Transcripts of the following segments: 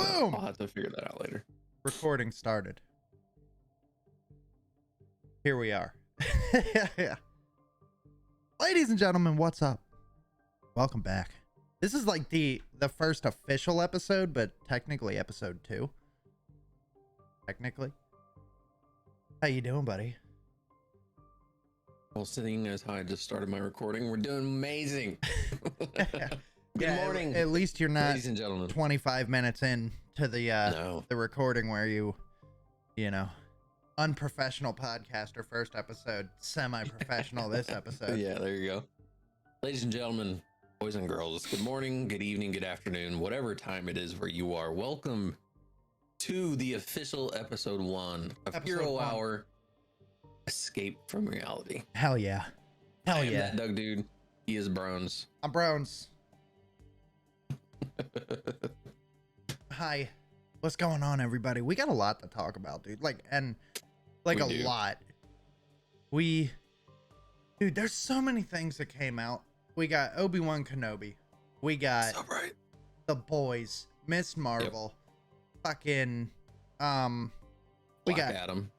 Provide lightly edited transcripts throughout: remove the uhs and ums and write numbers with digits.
Boom! I'll have to figure that out later. Recording started. Here we are. Yeah. Ladies and gentlemen, what's up? Welcome back. This is like the first official episode, but technically episode 2. Technically. How you doing, buddy? Well, seeing as how I just started my recording, we're doing amazing. Good morning. At least you're not ladies and gentlemen. 25 minutes in to the No. the recording where you know, unprofessional podcaster first episode, semi-professional this episode. Yeah, there you go. Ladies and gentlemen, boys and girls, good morning, good evening, good afternoon, whatever time it is where you are. Welcome to the official episode 1 of Hero Hour Escape from Reality. Hell yeah. Hell I am yeah. that Doug dude. He is Browns. I'm Browns. Hi. What's going on, everybody? We got a lot to talk about, dude. Lot. Dude, there's so many things that came out. We got Obi-Wan Kenobi. We got So right. The Boys, Miss Marvel, fucking, we got Adam.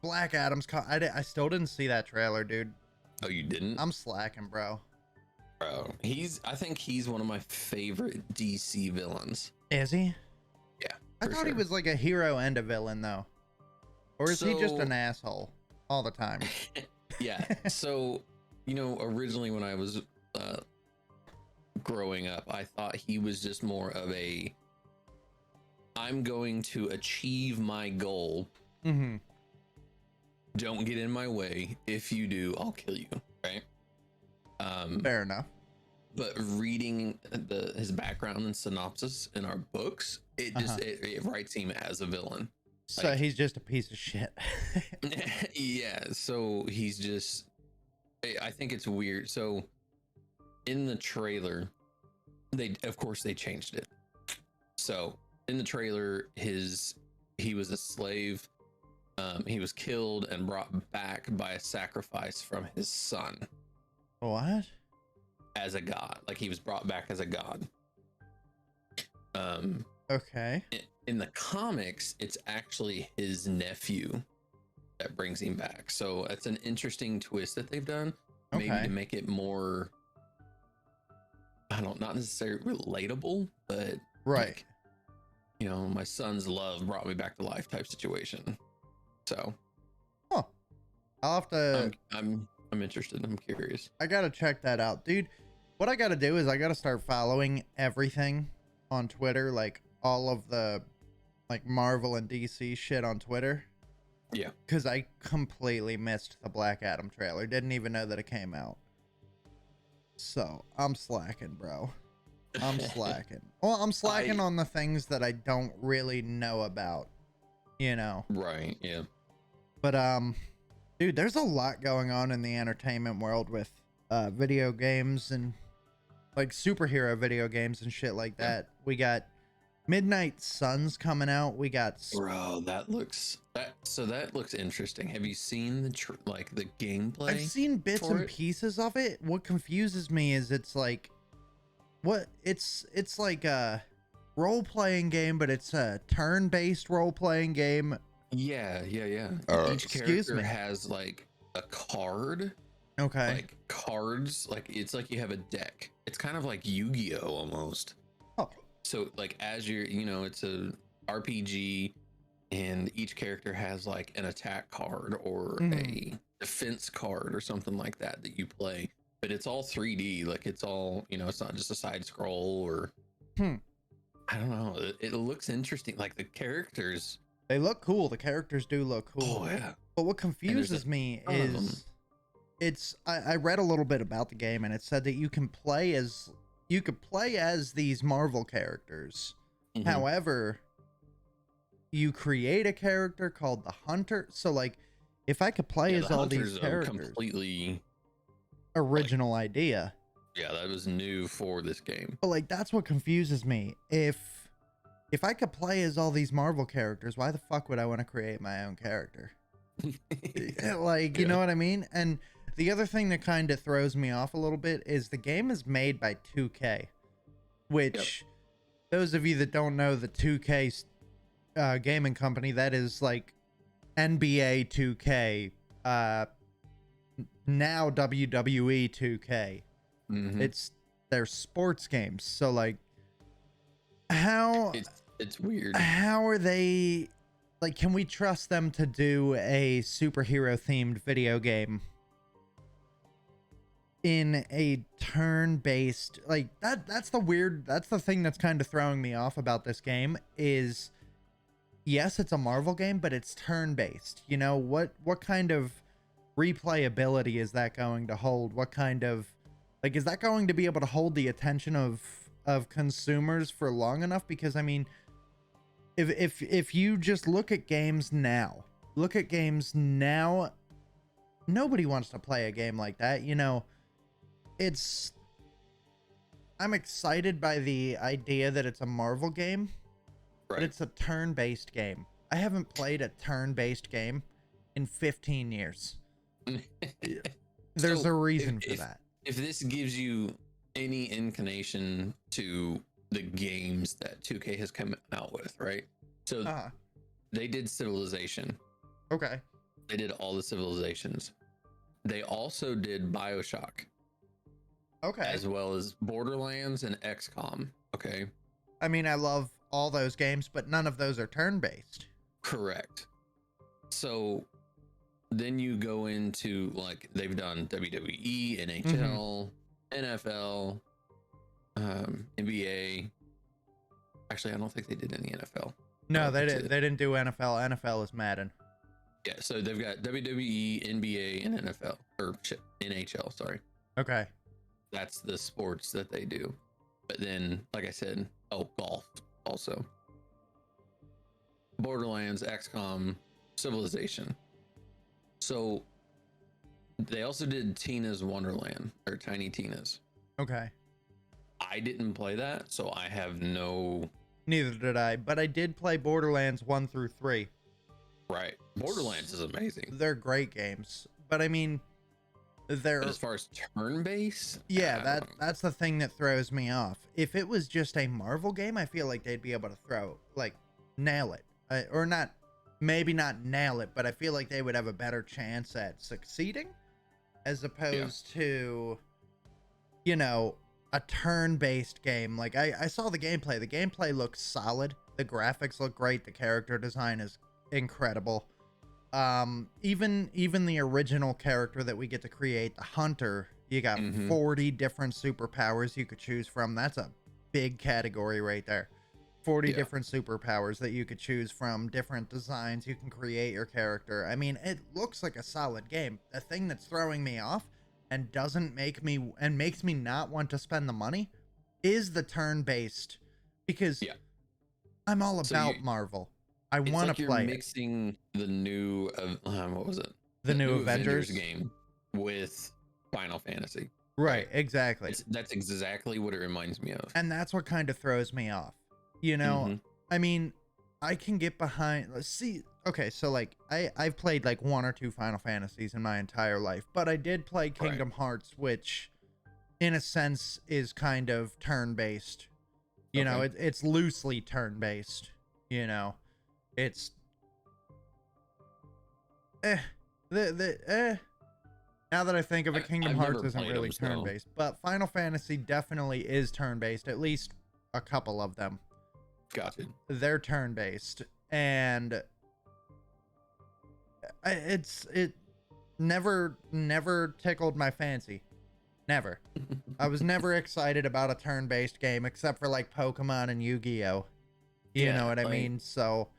Black Adam's. I still didn't see that trailer, dude. Oh, you didn't? I'm slacking, bro. Bro, I think he's one of my favorite DC villains. Is he? Yeah. I thought he was like a hero and a villain, though. Or is he just So- an asshole all the time? Yeah. So, originally when I was growing up, I thought he was just more of a, I'm going to achieve my goal. Mm-hmm. Don't get in my way. If you do, I'll kill you. Right. Fair enough. But reading his background and synopsis in our books, it just it writes him as a villain. So he's just a piece of shit. Yeah, so he's just, I think it's weird. So in the trailer, of course they changed it. So in the trailer, he was a slave. He was killed and brought back by a sacrifice from his son. What? As a god. Like, he was brought back as a god. Okay. In the comics, it's actually his nephew that brings him back. So that's an interesting twist that they've done. Maybe Okay. to make it more, not necessarily relatable, but Right. like, my son's love brought me back to life type situation. So Huh. I'll have to. I'm interested. I'm curious. I gotta check that out, dude. What I gotta do is I gotta start following everything on Twitter, like all of the like Marvel and DC shit on Twitter. Yeah. Because I completely missed the Black Adam trailer. Didn't even know that it came out. So I'm slacking, bro. I'm slacking. Well, I'm slacking on the things that I don't really know about, Right. Yeah. But dude, there's a lot going on in the entertainment world with video games and like superhero video games and shit like that. We got Midnight Suns coming out. We got Bro, that looks interesting. Have you seen the gameplay? I've seen bits for and it? pieces of it. What confuses me is it's like it's like a role-playing game, but it's a turn-based role-playing game. Yeah. Each excuse character me. has like a card, Okay. like cards, like it's like you have a deck. It's kind of like Yu-Gi-Oh almost. Oh. So like as you're, it's a RPG, and each character has like an attack card or a defense card or something like that you play. But it's all 3D, like it's all, it's not just a side scroll or I don't know. It looks interesting. Like the characters. They look cool. The characters do look cool. Oh yeah. But what confuses me ton of them. is I read a little bit about the game, and it said that you could play as these Marvel characters. Mhm. However, you create a character called the Hunter. So like, if I could play Yeah, as the all Hunters these are characters, completely. original idea. Yeah, that was new for this game. But like, that's what confuses me. If I could play as all these Marvel characters, why the fuck would I want to create my own character? Like, you know what I mean? And the other thing that kind of throws me off a little bit is the game is made by 2K, which those of you that don't know the 2K gaming company, that is like NBA 2K, now WWE 2K. Mhm. It's their sports games. So like, how It's weird. how are they, like, can we trust them to do a superhero themed video game in a turn-based, like, that's the thing that's kind of throwing me off about this game is, yes, it's a Marvel game, but it's turn-based. You know, what kind of replayability is that going to hold? What kind of, like, is that going to be able to hold the attention of consumers for long enough? Because I mean, if you just look at games now, nobody wants to play a game like that. You know, I'm excited by the idea that it's a Marvel game, but it's a turn-based game. I haven't played a turn-based game in 15 years. There's a reason for that. If this gives you any inclination to the games that 2K has come out with, right? So they did Civilization. Okay. They did all the Civilizations. They also did BioShock. Okay. As well as Borderlands and XCOM. Okay. I mean, I love all those games, but none of those are turn-based. Correct. So then you go into, like, they've done WWE, NHL, NFL, NBA. Actually, I don't think they did any NFL. No, they didn't do NFL. NFL is Madden. Yeah, so they've got WWE, NBA, and NFL, or shit, NHL, sorry. Okay. That's the sports that they do. But then, like I said, golf also. Borderlands, XCOM, Civilization. So they also did Tina's Wonderland, or Tiny Tina's. Okay. I didn't play that, so I have no... Neither did I, but I did play Borderlands 1 through 3. Right. Borderlands is amazing. They're great games, but I mean, but as far as turn-based, yeah, that's the thing that throws me off. If it was just a Marvel game, I feel like they'd be able to nail it, or not, maybe not nail it, but I feel like they would have a better chance at succeeding, as opposed to, you know, a turn-based game. Like, I saw the gameplay. The gameplay looks solid. The graphics look great. The character design is incredible. Even the original character that we get to create, the Hunter, you got 40 different superpowers you could choose from. That's a big category right there. 40 different superpowers that you could choose from, different designs. You can create your character. I mean, it looks like a solid game. The thing that's throwing me off and makes me not want to spend the money is the turn-based, because I'm all about Marvel. I want to play it. You're mixing the new, what was it? The new Avengers game with Final Fantasy. Right, exactly. That's exactly what it reminds me of. And that's what kind of throws me off. You know, I mean, I can get behind, let's see. Okay, so like I've played like 1 or 2 Final Fantasies in my entire life, but I did play Kingdom Hearts, which in a sense is kind of turn-based. You know, it's loosely turn-based, you know. It's now that I think of it, Kingdom Hearts isn't really turn-based, but Final Fantasy definitely is turn-based, at least a couple of them. Gotcha. They're turn-based, and it never tickled my fancy. Never. I was never excited about a turn-based game except for like Pokemon and Yu-Gi-Oh. You know what I mean? So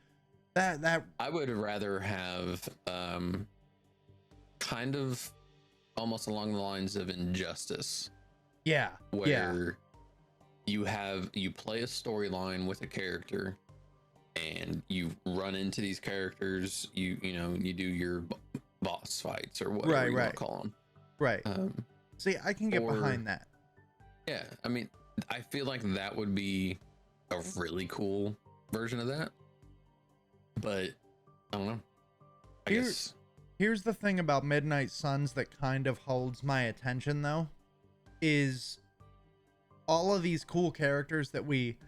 that I would rather have kind of almost along the lines of Injustice. Yeah. Where you play a storyline with a character and you run into these characters, you do your boss fights or whatever you want to call them. Right. See, I can get behind that. Yeah, I mean, I feel like that would be a really cool version of that. But I don't know. I guess here's the thing about Midnight Suns that kind of holds my attention though, is all of these cool characters that we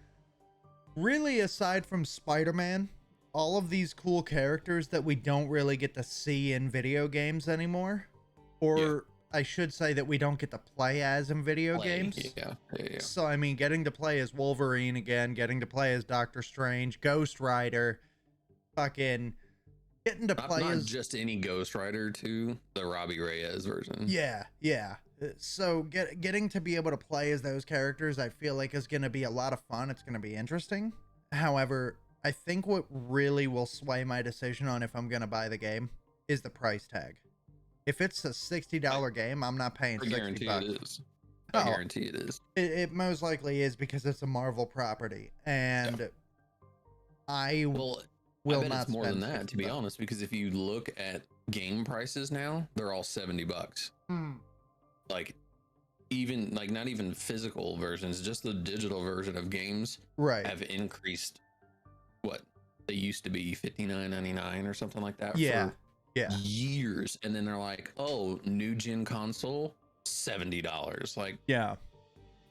really, aside from Spider-Man, all of these cool characters that we don't really get to see in video games anymore, or I should say that we don't get to play as in video games. Yeah. So, I mean, getting to play as Wolverine again, getting to play as Doctor Strange, Ghost Rider, fucking getting to play not as... just any Ghost Rider, too. The Robbie Reyes version. Yeah. So getting to be able to play as those characters, I feel like is going to be a lot of fun. It's going to be interesting. However, I think what really will sway my decision on if I'm going to buy the game is the price tag. If it's a $60 game, I'm not paying $60. It is. I guarantee it is. It most likely is because it's a Marvel property, and I will bet not it's more than spend that, to be honest, because if you look at game prices now, they're all $70. Like, even like not even physical versions, just the digital version of games have increased. What they used to be $59.99 or something like that for years, and then they're like, oh, new gen console $70. Like,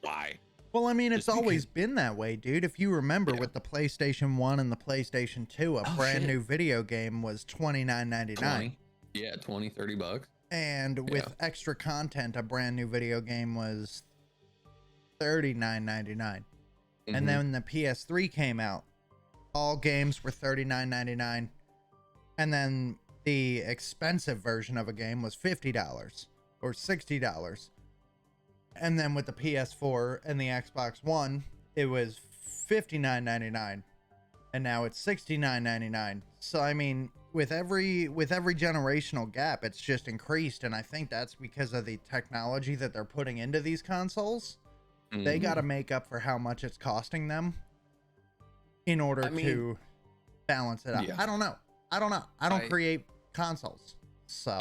why? Well, I mean, it's always been that way, dude. If you remember with the PlayStation 1 and the PlayStation 2, a brand new video game was $29.99. Yeah, $20-$30. And with extra content, a brand new video game was $39.99. And then when the PS3 came out, all games were $39.99. And then the expensive version of a game was $50 or $60. And then with the PS4 and the Xbox One, it was $59.99. And now it's $69.99. So, I mean, with every generational gap, it's just increased, and I think that's because of the technology that they're putting into these consoles. They got to make up for how much it's costing them in order to balance it out. I don't know. I don't create consoles, so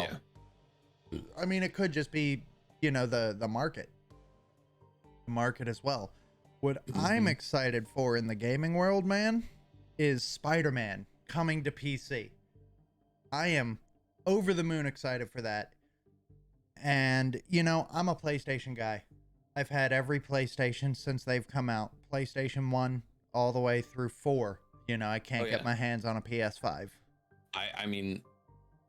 I mean, it could just be, you know, the market as well. What I'm excited for in the gaming world, man, is Spider-Man coming to PC. I am over the moon excited for that. And, you know, I'm a PlayStation guy. I've had every PlayStation since they've come out. PlayStation 1 all the way through 4. You know, I can't get my hands on a PS5. I mean,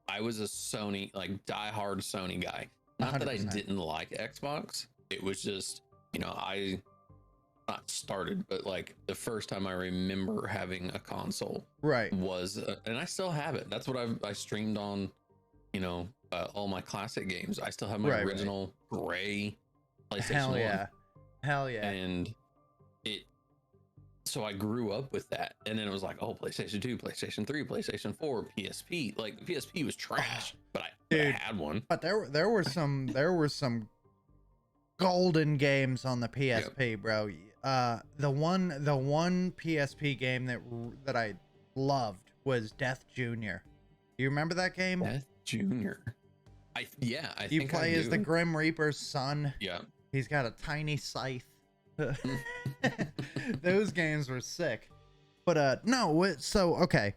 I was a Sony, like, diehard Sony guy. Not 100%. That I didn't like Xbox. It was just, you know, I not started, but like the first time I remember having a console was and I still have it. That's what I streamed on, you know, all my classic games. I still have my original gray PlayStation 1. Hell yeah. And so I grew up with that, and then it was like, oh, PlayStation 2, PlayStation 3, PlayStation 4, PSP. Like, the PSP was trash, but I had one. But there were some golden games on the PSP, bro. The one PSP game that I loved was Death Junior. Do you remember that game? Death Junior. I think you play as the Grim Reaper's son. Yeah. He's got a tiny scythe. Those games were sick. But okay.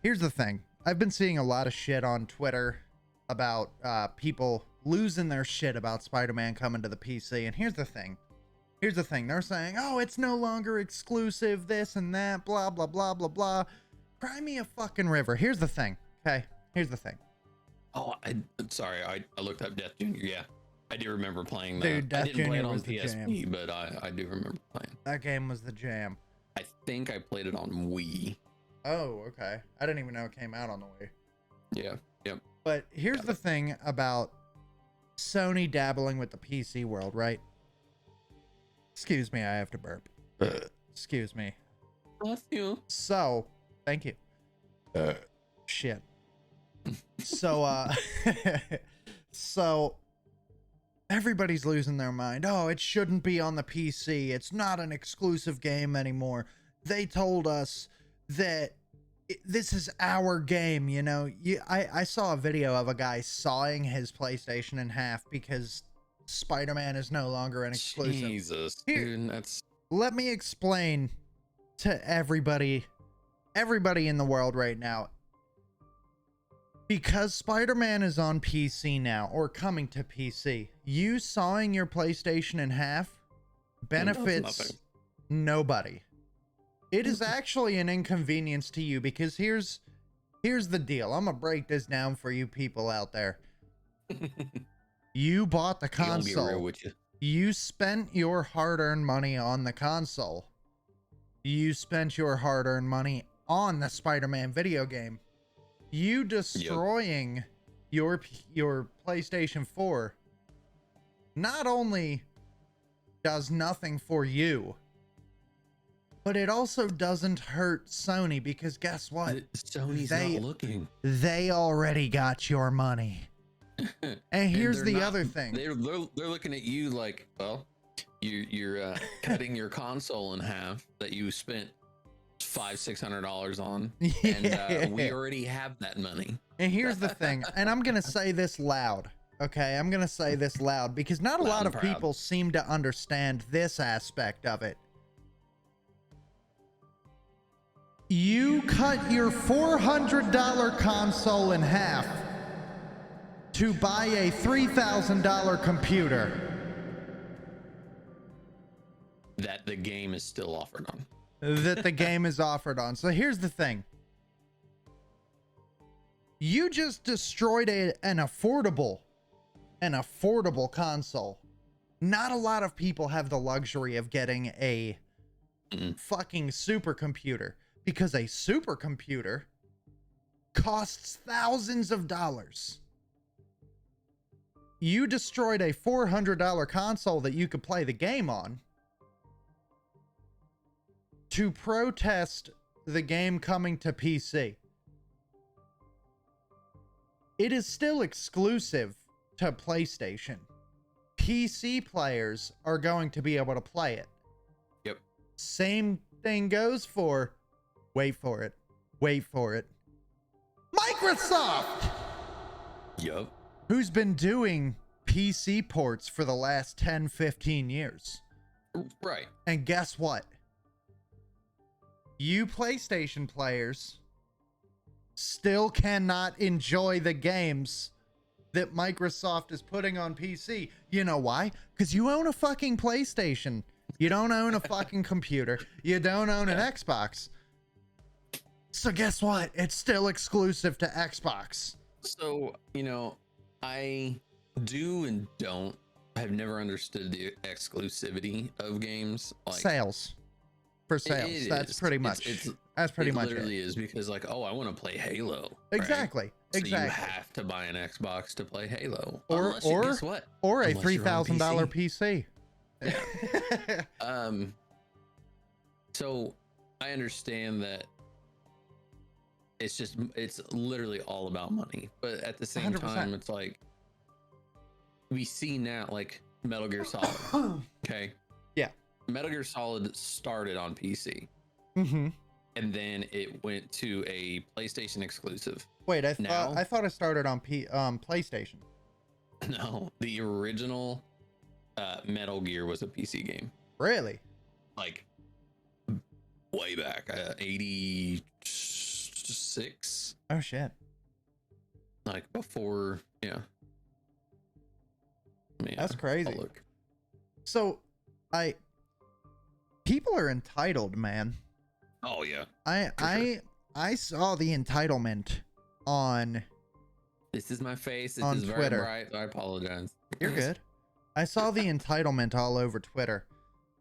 Here's the thing. I've been seeing a lot of shit on Twitter about people losing their shit about Spider-Man coming to the PC. And here's the thing. They're saying, oh, it's no longer exclusive, this and that, blah, blah, blah, blah, blah. Cry me a fucking river. Here's the thing. Okay. Here's the thing. Oh, sorry. I looked up Death Junior. Yeah. I do remember playing that. Dude, Death I didn't play it Junior on was the PSP, jam. but I do remember playing. That game was the jam. I think I played it on Wii. Oh, okay. I didn't even know it came out on the Wii. Yeah. Yep. But here's the thing about Sony dabbling with the PC world, right? Excuse me, I have to burp. Excuse me. Bless you. So, thank you. Shit. So, so everybody's losing their mind. Oh, it shouldn't be on the PC. It's not an exclusive game anymore. They told us that this is our game, you know. I saw a video of a guy sawing his PlayStation in half because Spider-Man is no longer an exclusive. Jesus, dude, that's... Let me explain to everybody in the world right now. Because Spider-Man is on PC now, or coming to PC, you sawing your PlayStation in half benefits nobody. It is actually an inconvenience to you because here's the deal. I'm gonna break this down for you people out there. You bought the Gonna be real console. with you. You spent your hard-earned money on the console. You spent your hard-earned money on the Spider-Man video game. You destroying your PlayStation 4 not only does nothing for you, but it also doesn't hurt Sony because guess what? Sony's not looking. They already got your money. And here's the other thing. They're looking at you like, well, you're cutting your console in half that you spent $500-600 on, and we already have that money. And here's the thing, and I'm gonna say this loud. Okay, I'm gonna say this loud because not a lot of people seem to understand this aspect of it. You cut your $400 console in half to buy a $3,000 computer that the game is still offered on. That the game is offered on. So here's the thing. You just destroyed an affordable console. Not a lot of people have the luxury of getting a fucking supercomputer because a supercomputer costs thousands of dollars. You destroyed a $400 console that you could play the game on to protest the game coming to PC. It is still exclusive to PlayStation. PC players are going to be able to play it. Yep. Same thing goes for, wait for it, Microsoft! Yep. Who's been doing PC ports for the last 10-15 years. Right. And guess what? You PlayStation players still cannot enjoy the games that Microsoft is putting on PC. You know why? Because you own a fucking PlayStation. You don't own a fucking computer. You don't own an Xbox. So guess what? It's still exclusive to Xbox. So, I do and don't. I've never understood the exclusivity of games. Like sales. For sales. That's pretty much. That's pretty much it. It literally is because like, oh, I want to play Halo. Exactly. Right? Exactly. So you have to buy an Xbox to play Halo. Or guess what? Or a $3,000 PC. Yeah. So I understand that it's literally all about money, but at the same 100%. time, it's like we see now like Metal Gear Solid. Okay. Yeah. Metal Gear Solid started on PC. Mm-hmm. And then it went to a PlayStation exclusive. Wait, I thought it started on PlayStation. No, the original Metal Gear was a PC game. Really? Like way back, 86. Oh shit! Like before, yeah. That's crazy. I'll look. So, people are entitled, man. Oh yeah. I saw the entitlement on. This is my face. This on is Twitter. Very bright. I apologize. You're good. I saw the entitlement all over Twitter.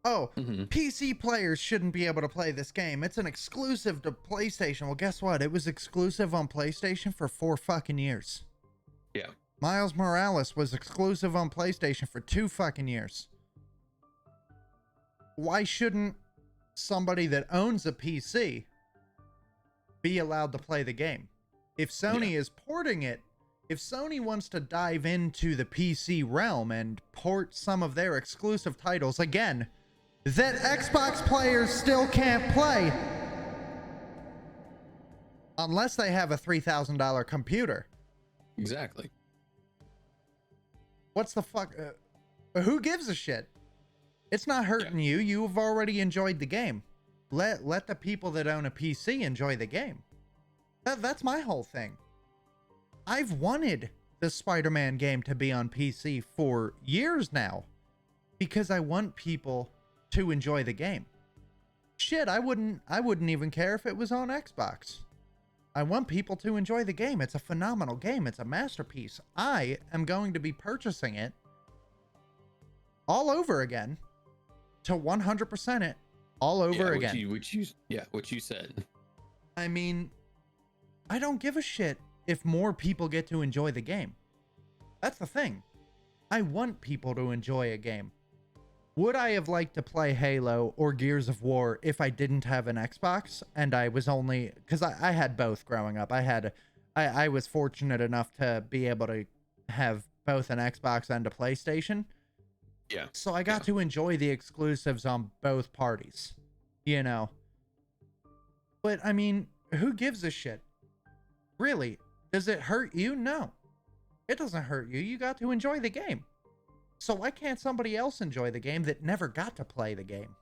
Oh, PC players shouldn't be able to play this game. It's an exclusive to PlayStation. Well, guess what? It was exclusive on PlayStation for 4 fucking years. Yeah. Miles Morales was exclusive on PlayStation for 2 fucking years. Why shouldn't somebody that owns a PC be allowed to play the game? If Sony is porting it, if Sony wants to dive into the PC realm and port some of their exclusive titles again that Xbox players still can't play unless they have a $3,000 computer. Exactly. What's the fuck? Who gives a shit? It's not hurting you. You've already enjoyed the game. Let the people that own a PC enjoy the game. That's my whole thing. I've wanted the Spider-Man game to be on PC for years now because I want people to enjoy the game. Shit, I wouldn't even care if it was on Xbox. I want people to enjoy the game. It's a phenomenal game. It's a masterpiece. I am going to be purchasing it all over again to 100% it all over again. What you said. I mean, I don't give a shit if more people get to enjoy the game. That's the thing. I want people to enjoy a game. Would I have liked to play Halo or Gears of War if I didn't have an Xbox and I was only, because I had both growing up. I was fortunate enough to be able to have both an Xbox and a PlayStation. Yeah. So I got to enjoy the exclusives on both parties, you know. But I mean, who gives a shit? Really? Does it hurt you? No. It doesn't hurt you. You got to enjoy the game. So why can't somebody else enjoy the game that never got to play the game?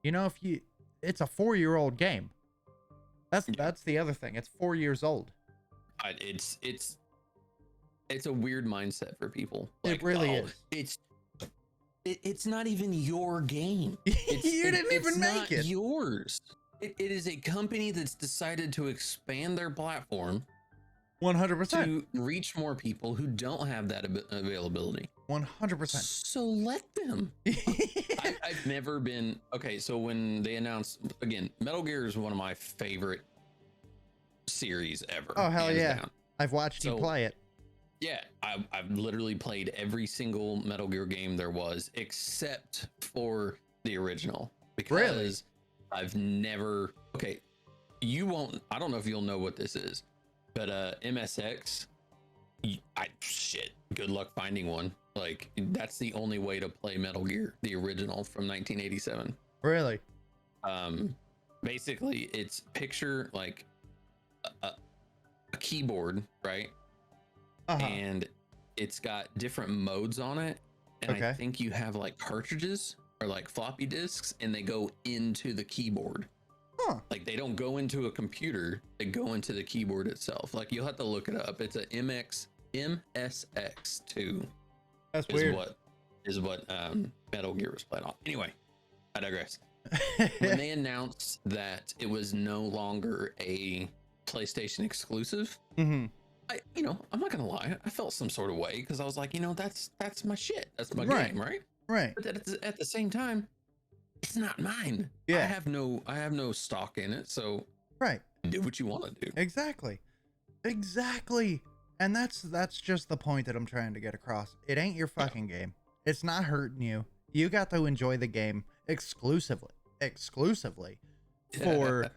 You know, it's a 4-year-old game. That's the other thing. It's 4 years old. It's a weird mindset for people. Like, it really is. It's not even your game. You didn't even make it. Yours. It is a company that's decided to expand their platform 100% to reach more people who don't have that availability. 100%. So let them. I've never been okay. So when they announced, again, Metal Gear is one of my favorite series ever. Oh hell yeah! Down. I've watched you play it. Yeah, I've literally played every single Metal Gear game there was, except for the original. Because really? I've never. Okay, you won't. I don't know if you'll know what this is, but MSX. Shit. Good luck finding one. Like, that's the only way to play Metal Gear, the original from 1987. Really? Basically, it's picture like a keyboard, right? And it's got different modes on it, and I think you have like cartridges or like floppy disks, and they go into the keyboard. Like, they don't go into a computer, they go into the keyboard itself. Like, you'll have to look it up. It's a MSX2. That's weird. Is what Metal Gear was played on. Anyway, I digress. When they announced that it was no longer a PlayStation exclusive, I'm not gonna lie, I felt some sort of way, because I was like, that's my shit. That's my game, right? Right. But at the same time, it's not mine. Yeah. I have no stock in it, so do what you want to do. Exactly. And that's just the point that I'm trying to get across. It ain't your fucking game. It's not hurting you. You got to enjoy the game exclusively for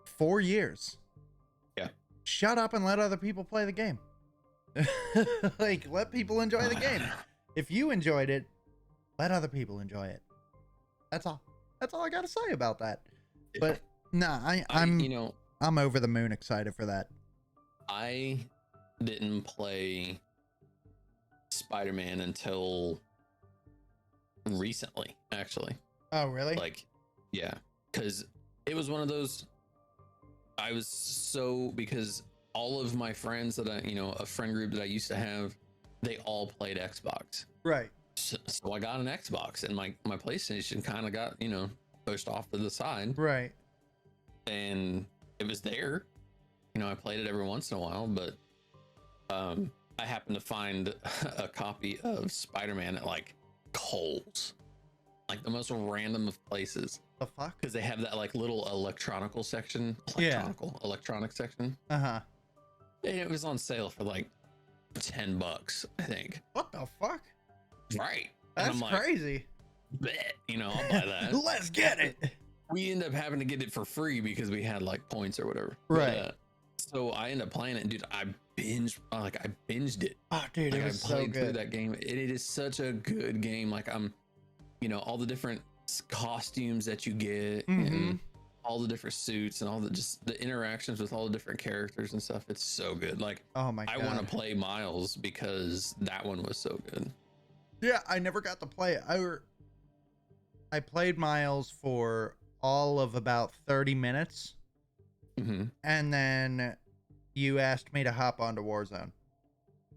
4 years. Yeah. Shut up and let other people play the game. Like, let people enjoy the game. If you enjoyed it, let other people enjoy it. That's all I got to say about that. Yeah. But nah, I'm over the moon excited for that. I didn't play Spider-Man until recently, actually. Oh, really? Like, yeah, because it was one of those. Because all of my friends that a friend group that I used to have, they all played Xbox. Right. So I got an Xbox, and my PlayStation kind of got, pushed off to the side. Right. And it was there. I played it every once in a while, but I happened to find a copy of Spider-Man at like Kohl's, like the most random of places. The fuck? Because they have that like little electronic section. Uh-huh. And it was on sale for like $10, I think. What the fuck? Right. That's crazy. Bet, I'll buy that. Let's get it. We end up having to get it for free because we had like points or whatever. Right. But, so I ended up playing it, and dude, I binged it. Oh, dude, it was so good. Through that game. It is such a good game. Like, I'm, all the different costumes that you get, and all the different suits, and all the interactions with all the different characters and stuff. It's so good. Like, oh my God, I want to play Miles because that one was so good. Yeah, I never got to play it. I played Miles for all of about 30 minutes. And then you asked me to hop onto Warzone,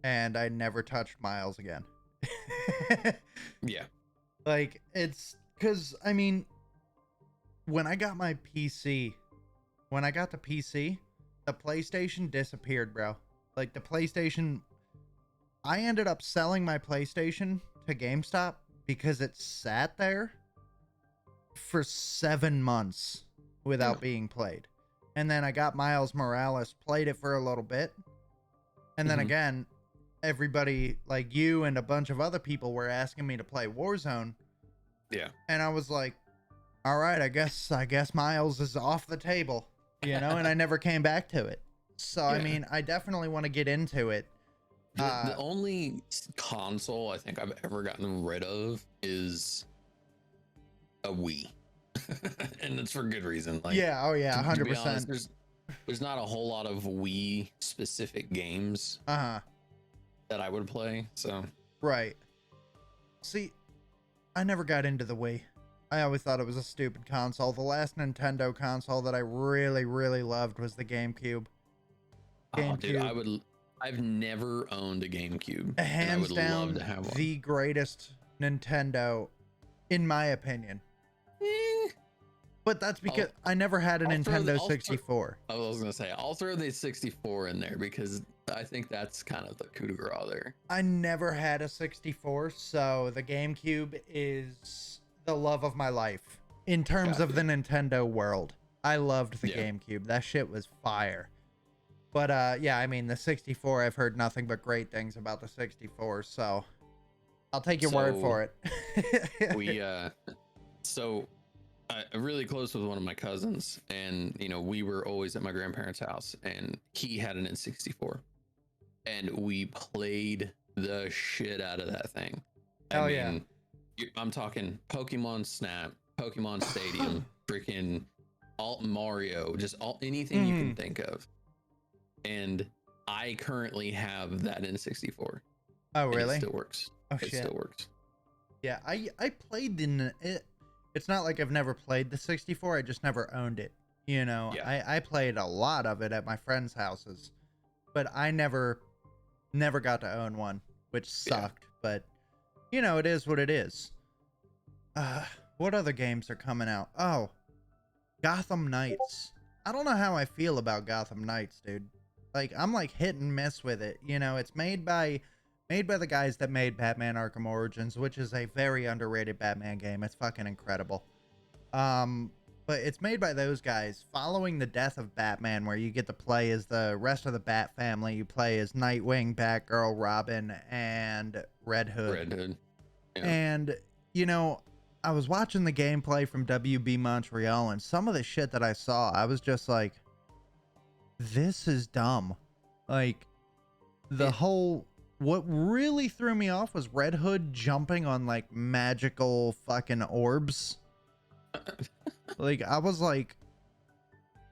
and I never touched Miles again. Yeah. Like, it's because, I mean, when I got my PC, when I got the PC, the PlayStation disappeared, bro. Like the PlayStation, I ended up selling my PlayStation to GameStop because it sat there for 7 months without being played. And then I got Miles Morales, played it for a little bit. And then again, everybody like you and a bunch of other people were asking me to play Warzone. Yeah. And I was like, all right, I guess Miles is off the table, you know, and I never came back to it. So, I mean, I definitely want to get into it. The only console I think I've ever gotten rid of is a Wii. And it's for good reason. Like, yeah, oh yeah, 100%. To be honest, there's not a whole lot of Wii specific games that I would play. So right. See, I never got into the Wii. I always thought it was a stupid console. The last Nintendo console that I really, really loved was the GameCube. Oh, dude, I've never owned a GameCube. Hands and I would down, love to have one. the greatest Nintendo, in my opinion. But that's because I never had a Nintendo 64. I was gonna say I'll throw the 64 in there because I think that's kind of the coup de grace there. I never had a 64, so the GameCube is the love of my life in terms of the Nintendo world. I loved the GameCube. That shit was fire. But yeah, I mean the 64, I've heard nothing but great things about the 64, so I'll take your word for it. I'm really close with one of my cousins, and you know, we were always at my grandparents' house, and he had an N64, and we played the shit out of that thing. Hell yeah. I'm talking Pokemon Snap, Pokemon Stadium, freaking Alt Mario, just anything you can think of. And I currently have that N64. Oh, really? It still works. Oh, it still works. Yeah, I played it. It's not like I've never played the 64. I just never owned it. You know, I played a lot of it at my friends' houses, but I never got to own one, which sucked. But you know, it is what it is. What other games are coming out? Oh, Gotham Knights. I don't know how I feel about Gotham Knights, dude. Like, I'm like hit and miss with it. You know, it's made by the guys that made Batman Arkham Origins, which is a very underrated Batman game. It's fucking incredible. But it's made by those guys following the death of Batman, where you get to play as the rest of the Bat family. You play as Nightwing, Batgirl, Robin, and Red Hood. Yeah. And, you know, I was watching the gameplay from WB Montreal, and some of the shit that I saw, I was just like, this is dumb. Like, what really threw me off was Red Hood jumping on like magical fucking orbs. Like, I was like,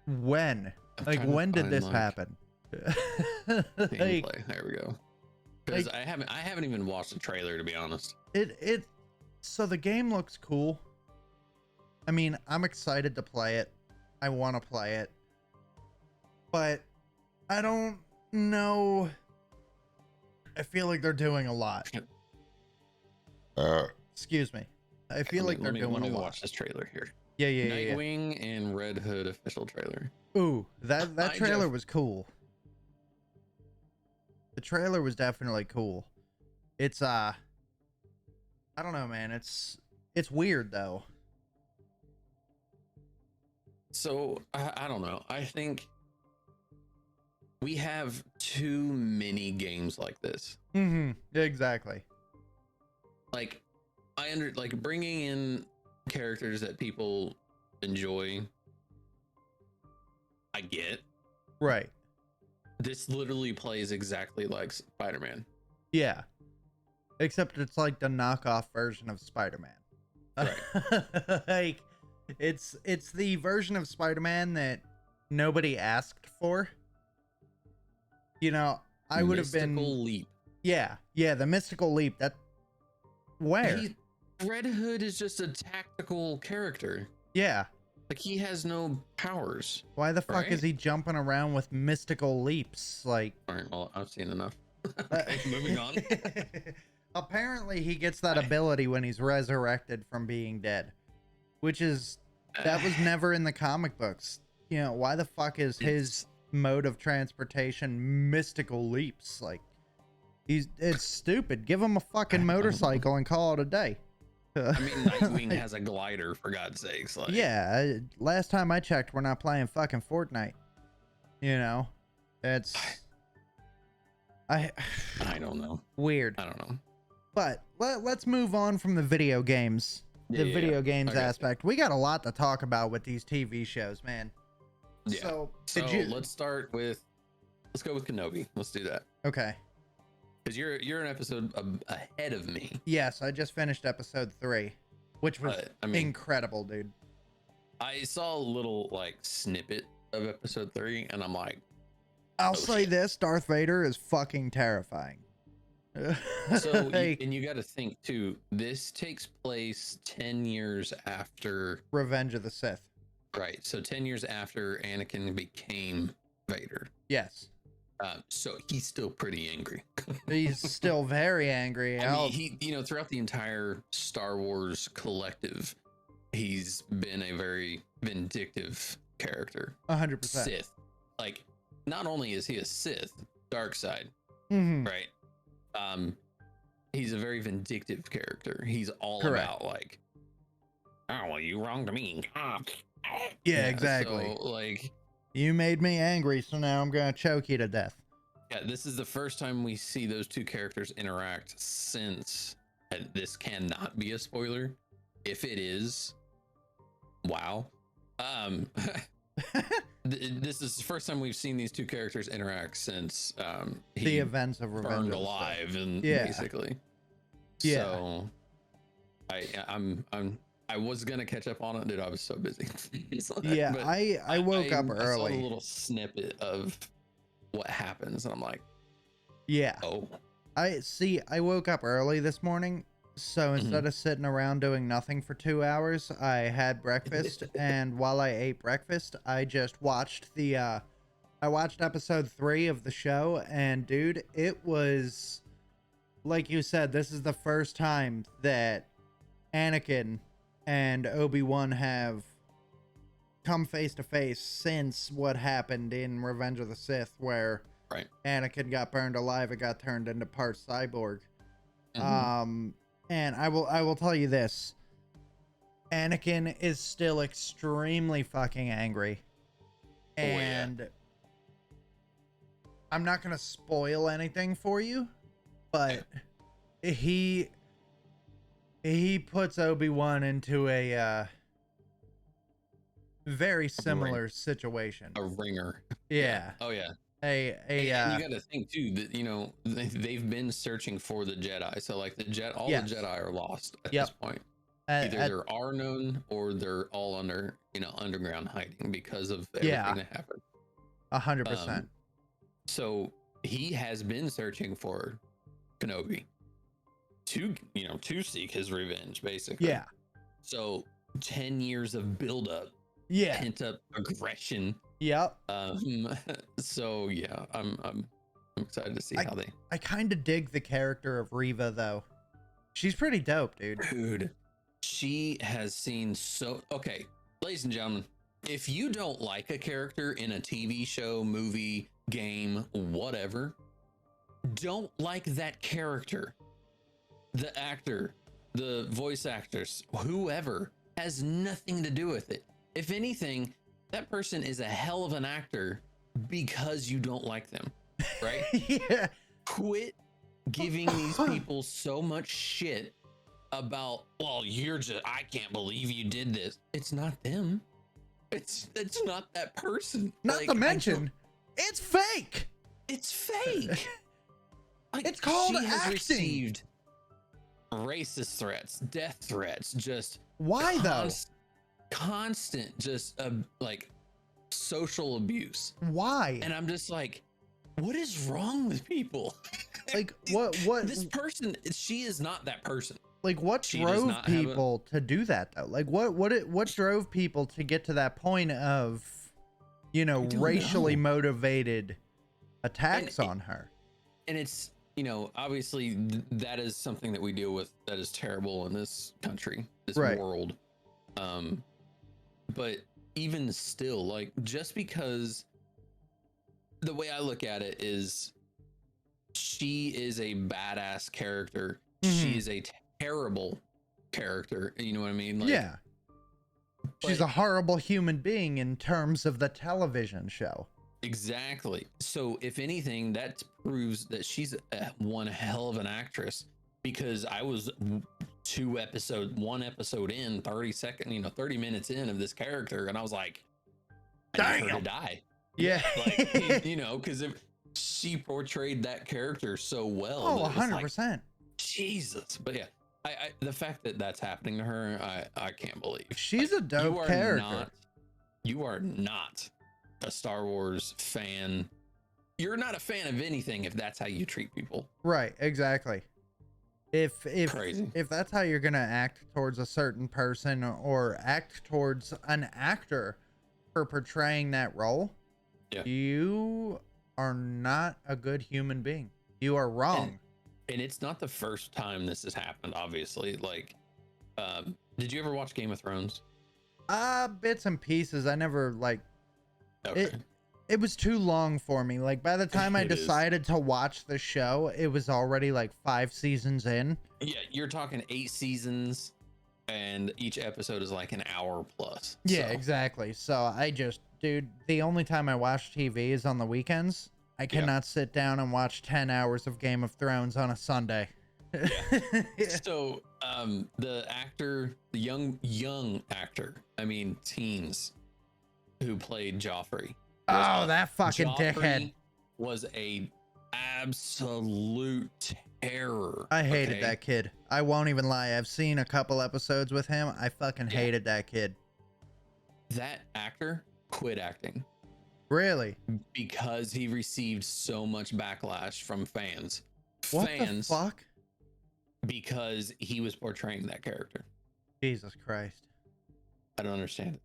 when did this happen? Gameplay. There we go. Because I haven't even watched the trailer, to be honest. So the game looks cool. I mean, I'm excited to play it. I want to play it. But I don't know. I feel like they're doing a lot. Excuse me. I feel like they're doing a lot. Let me watch this trailer here. Yeah. Nightwing and Red Hood official trailer. Ooh, that trailer was cool. The trailer was definitely cool. It's I don't know, man. It's weird though. So I don't know. I think we have too many games like this. Exactly. Like, bringing in characters that people enjoy. I get. Right. This literally plays exactly like Spider-Man. Yeah. Except it's like the knockoff version of Spider-Man. Right. Like, it's the version of Spider-Man that nobody asked for. You know, I would have been Mystical Leap. Yeah, the mystical leap. That where Red Hood is just a tactical character. Yeah. Like, he has no powers. Why the fuck is he jumping around with mystical leaps? Like, all right, well, I've seen enough. Okay, moving on. Apparently he gets that ability when he's resurrected from being dead, which is That was never in the comic books. You know, why the fuck is his mode of transportation mystical leaps? Like, it's stupid. Give him a fucking motorcycle and call it a day. I mean, Nightwing has a glider, for God's sakes. Like, yeah, last time I checked, we're not playing fucking Fortnite. You know, it's I don't know. Weird. I don't know. But let's move on from the video games. The video games aspect. We got a lot to talk about with these TV shows, man. Yeah. So let's go with Kenobi. Let's do that. Okay. Because you're an episode ahead of me. Yes, I just finished episode 3, which was incredible, dude. I saw a little like snippet of episode 3, and I'm like, I'll say this: Darth Vader is fucking terrifying. So, and you got to think too. This takes place 10 years after Revenge of the Sith. Right. So 10 years after Anakin became Vader. Yes. So he's still pretty angry. He's still very angry. I mean, he, throughout the entire Star Wars collective, he's been a very vindictive character. 100%. Sith. Like, not only is he a Sith, dark side, right? He's a very vindictive character. He's all about like, oh, well, you wronged me. Yeah, exactly. So, like, you made me angry, so now I'm gonna choke you to death. Yeah, this is the first time we see those two characters interact since, and this cannot be a spoiler. If it is, wow. This is the first time we've seen these two characters interact since the events of Revenge burned alive, and basically. Yeah. So I was gonna catch up on it, dude. I was so busy. Yeah, I woke up early. I saw a little snippet of what happens, and I'm like, yeah. Oh. I woke up early this morning, so instead of sitting around doing nothing for 2 hours, I had breakfast, and while I ate breakfast, I just watched I watched episode 3 of the show, and dude, it was, like you said, this is the first time that Anakin and Obi-Wan have come face to face since what happened in Revenge of the Sith, where Anakin got burned alive and got turned into part cyborg. And I will tell you this: Anakin is still extremely fucking angry, and I'm not gonna spoil anything for you, but he puts Obi-Wan into a very similar situation. A ringer. Yeah. Oh yeah. And you got to think too that they've been searching for the Jedi. So like the Jedi are lost at this point. Either there are none or they're all underground hiding because of everything that happened. 100%. So he has been searching for Kenobi to seek his revenge, basically. Yeah. So 10 years of buildup. Yeah. Pent up aggression. Yep. So yeah, I'm excited to see how they. I kind of dig the character of Reva though. She's pretty dope, dude. Dude, she has seen okay, ladies and gentlemen, if you don't like a character in a TV show, movie, game, whatever, don't like that character. The actor, the voice actors, whoever, has nothing to do with it. If anything, that person is a hell of an actor because you don't like them, right? Yeah. Quit giving these people so much shit about, well, I can't believe you did this. It's not them. It's not that person. Not to mention, it's fake. It's fake. It's called acting. Has received racist threats, death threats, just why though? Constant, just like social abuse. Why? And I'm just like, what is wrong with people? Like what this person, she is not that person. Like what drove people to do that though? Like what drove people to get to that point of racially motivated attacks on her? And it's obviously that is something that we deal with that is terrible in this country, this world. but even still, like, just because the way I look at it is she is a badass character. She is a terrible character. You know what I mean? Like, Yeah. She's a horrible human being in terms of the television show. exactly. So if anything, that proves that she's one hell of an actress, because I was one episode in, 30 minutes in of this character, and I was like, I need her to die. Yeah. Like, you know, because if she portrayed that character so well. Oh, that it's like, 100%. Jesus. But yeah, the fact that that's happening to her, I can't believe. She's like, a dope character. You are not a Star Wars fan. You're not a fan of anything if that's how you treat people. Right, exactly. If Crazy. if that's how you're gonna act towards a certain person or act towards an actor for portraying that role, yeah, you are not a good human being. You are wrong. And it's not the first time this has happened, obviously. Like, did you ever watch Game of Thrones? Bits and pieces. I never like Okay. It was too long for me. Like, by the time I decided to watch the show, it was already like 5 seasons in. Yeah, you're talking 8 seasons, and each episode is like an hour plus. Yeah, exactly. So dude, the only time I watch TV is on the weekends. I cannot sit down and watch 10 hours of Game of Thrones on a Sunday. Yeah. So, the actor, the young actor, I mean, teens, who played Joffrey. Oh, that fucking dickhead was a absolute terror. I hated that kid. I won't even lie. I've seen a couple episodes with him. I fucking hated that kid. That actor quit acting. Really? Because he received so much backlash from fans. What the fuck? Because he was portraying that character. Jesus Christ. I don't understand it.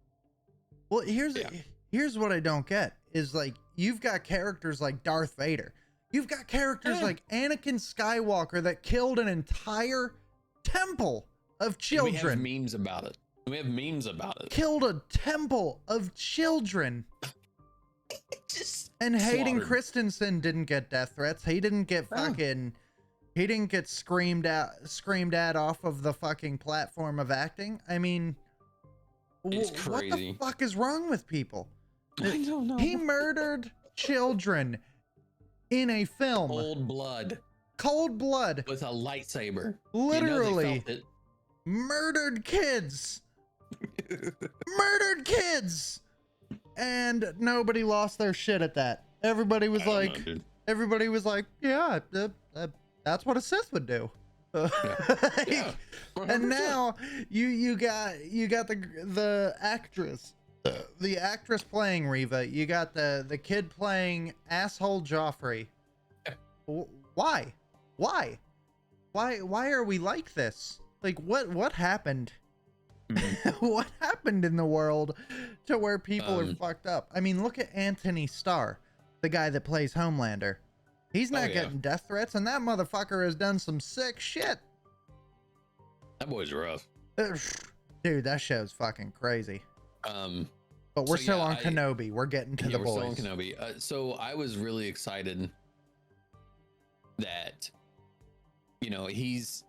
Well, here's what I don't get is, like, you've got characters like Darth Vader. You've got characters like Anakin Skywalker that killed an entire temple of children. We have memes about it. Killed a temple of children. And Hayden Christensen didn't get death threats. He didn't get he didn't get screamed at off of the fucking platform of acting. I mean, it's crazy. What the fuck is wrong with people? I don't know. He murdered children in a film. Cold blood. With a lightsaber. Literally. You know, they felt it. Murdered kids. Murdered kids. And nobody lost their shit at that. Everybody was like, yeah, that's what a Sith would do. And now you got the actress, the actress playing Reva. You got the kid playing asshole Joffrey. Why are we like this? Like, what happened? What happened in the world to where people are fucked up? I mean, look at Anthony Starr, the guy that plays Homelander. He's not getting death threats, and that motherfucker has done some sick shit. That boy's rough. Dude, that show's fucking crazy. But we're still on Kenobi. We're getting to the boys. We're still on Kenobi. So I was really excited that, you know, he's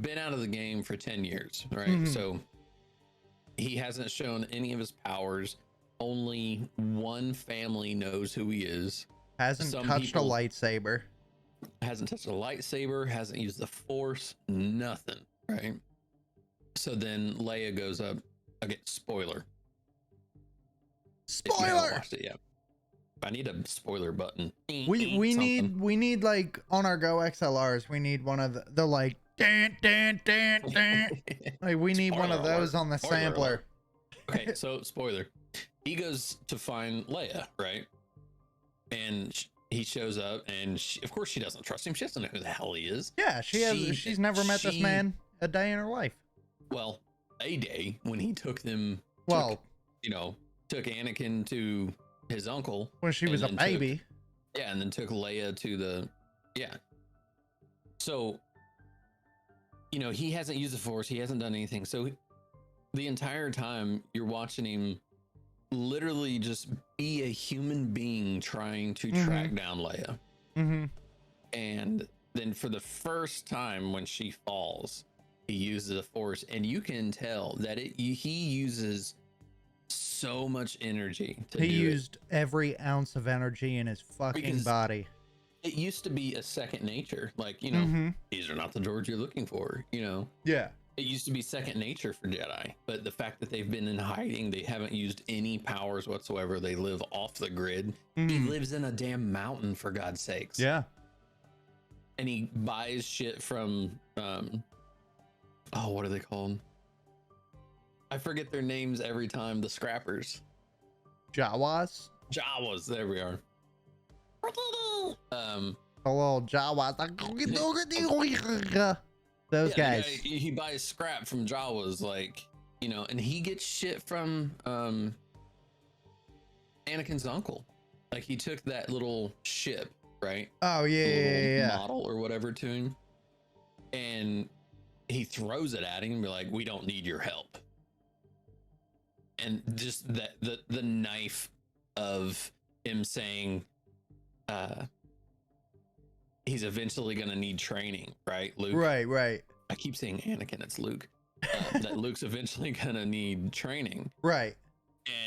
been out of the game for 10 years, right? So he hasn't shown any of his powers. Only one family knows who he is. Hasn't touched a lightsaber. Hasn't touched a lightsaber, hasn't used the Force, nothing, right? So then Leia goes up. Okay, spoiler. If you haven't watched it yet. I need a spoiler button. We need like on our Go XLRs, we need one of the like dan. Like we need one of those on the sampler. Okay, so spoiler. He goes to find Leia, right? And he shows up, and of course she doesn't trust him. She doesn't know who the hell he is. Yeah, she's never met this man a day in her life. Well, a day when he took Anakin to his uncle when she was a baby. And then took Leia to So, you know, he hasn't used the Force. He hasn't done anything. So the entire time you're watching him literally just be a human being trying to track down Leia. And then for the first time when she falls, he uses the Force, and you can tell that he uses so much energy to he used every ounce of energy in his fucking body. It used to be a second nature, like, you know, these are not the droids you're looking for, you know. Yeah. It used to be second nature for Jedi, but the fact that they've been in hiding, they haven't used any powers whatsoever. They live off the grid. He lives in a damn mountain, for God's sakes. Yeah. And he buys shit from, what are they called? I forget their names every time. The scrappers. Jawas. There we are. Hello, Jawas. Those guys. He buys scrap from Jawas, like, you know, and he gets shit from Anakin's uncle. Like, he took that little ship, right? Oh yeah, model or whatever to him, and he throws it at him and be like, "We don't need your help." And just that the knife of him saying, he's eventually going to need training, right, Luke? Right. I keep saying Anakin, it's Luke. That Luke's eventually going to need training. Right.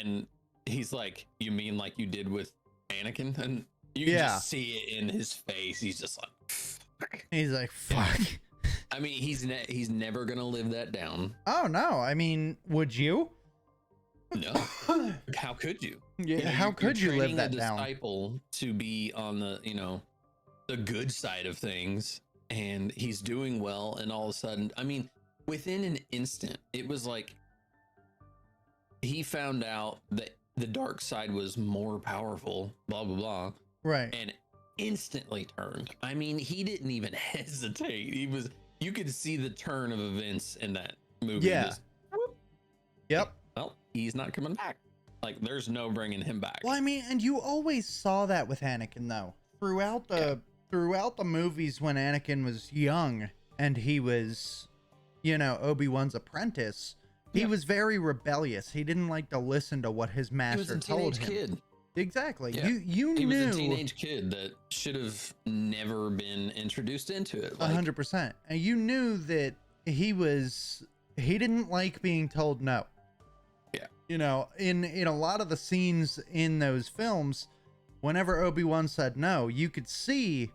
And he's like, you mean like you did with Anakin? And you can just see it in his face. He's just like, fuck. He's like, fuck. I mean, he's never going to live that down. Oh, no. I mean, would you? No. How could you? Yeah. You know, how could you live that down? down? Disciple to be on the, you know, the good side of things, and he's doing well, and all of a sudden, I mean, within an instant, it was like he found out that the dark side was more powerful, blah blah blah, right, and instantly turned. I mean, he didn't even hesitate. You could see the turn of events in that movie. Yeah. Yep. Well, he's not coming back. Like, there's no bringing him back. Well, I mean, and you always saw that with Anakin, though, throughout the movies when Anakin was young and he was, you know, Obi-Wan's apprentice. He was very rebellious. He didn't like to listen to what his master told him. Kid. Exactly. Yeah. You he knew. Was a teenage kid that should have never been introduced into it. 100%. And you knew that he didn't like being told no. Yeah. You know, in a lot of the scenes in those films, whenever Obi-Wan said no, you could see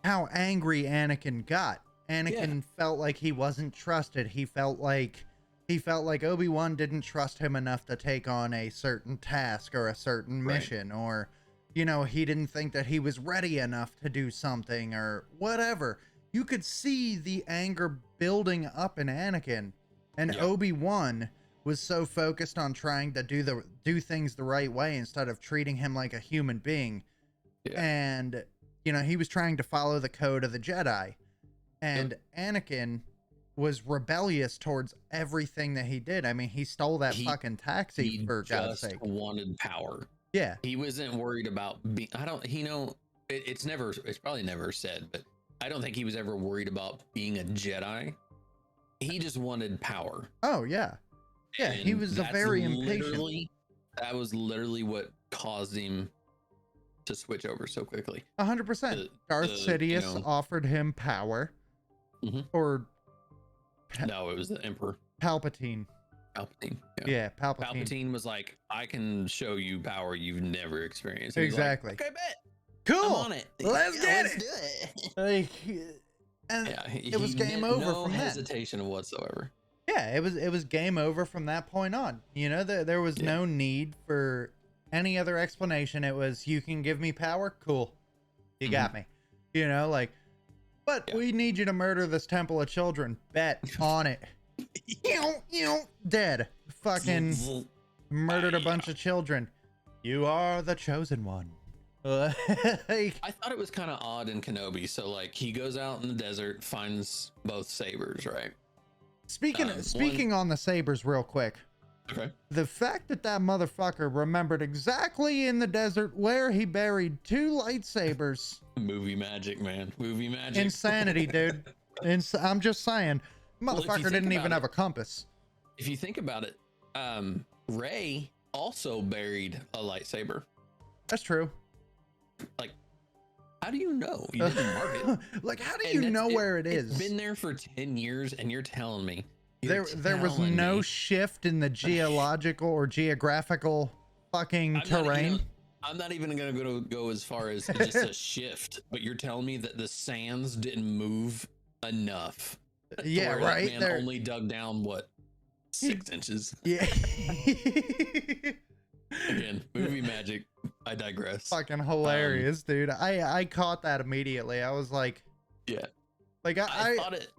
how angry Anakin got. Anakin felt like he wasn't trusted. He felt like Obi-Wan didn't trust him enough to take on a certain task or a certain mission, or, you know, he didn't think that he was ready enough to do something or whatever. You could see the anger building up in Anakin, and Obi-Wan was so focused on trying to do things the right way instead of treating him like a human being. And, you know, he was trying to follow the code of the Jedi, and Anakin was rebellious towards everything that he did. I mean, he stole that fucking taxi, for God's sake. He wanted power. Yeah. He wasn't worried about being, it's probably never said, but I don't think he was ever worried about being a Jedi. He just wanted power. Oh, yeah. Yeah, And he was very impatient. That was literally what caused him to switch over so quickly. 100%. Darth Sidious offered him power. Or no, it was the Emperor. Palpatine. Yeah, Palpatine. Palpatine was like, I can show you power you've never experienced. Exactly. Like, okay, bet. Cool. I'm on it. Let's get it. Do it. Like, and it was game over from that. No hesitation whatsoever. Yeah, it was game over from that point on. You know, there was no need for any other explanation. It was, you can give me power? Cool. You got me. You know, like, but we need you to murder this temple of children. Bet on it. Dead. Fucking murdered a bunch of children. You are the chosen one. I thought it was kind of odd in Kenobi. So, like, he goes out in the desert, finds both sabers, right? Speaking on the sabers real quick. Okay. The fact that motherfucker remembered exactly in the desert where he buried 2 lightsabers. Movie magic, man. Movie magic. Insanity, dude. I'm just saying. Motherfucker didn't even have a compass. if you think about it, Rey also buried a lightsaber. That's true. Like, how do you know? You didn't mark it. Like, how do you know where it is? It's been there for 10 years, and you're telling me there was no shift in the geological or geographical fucking terrain. I'm not even gonna go as far as just a shift, but you're telling me that the sands didn't move enough. Yeah, right. That man only dug down what, 6 inches. Yeah. Again, movie magic. I digress. Fucking hilarious, dude. I caught that immediately. I was like, yeah, like I thought it.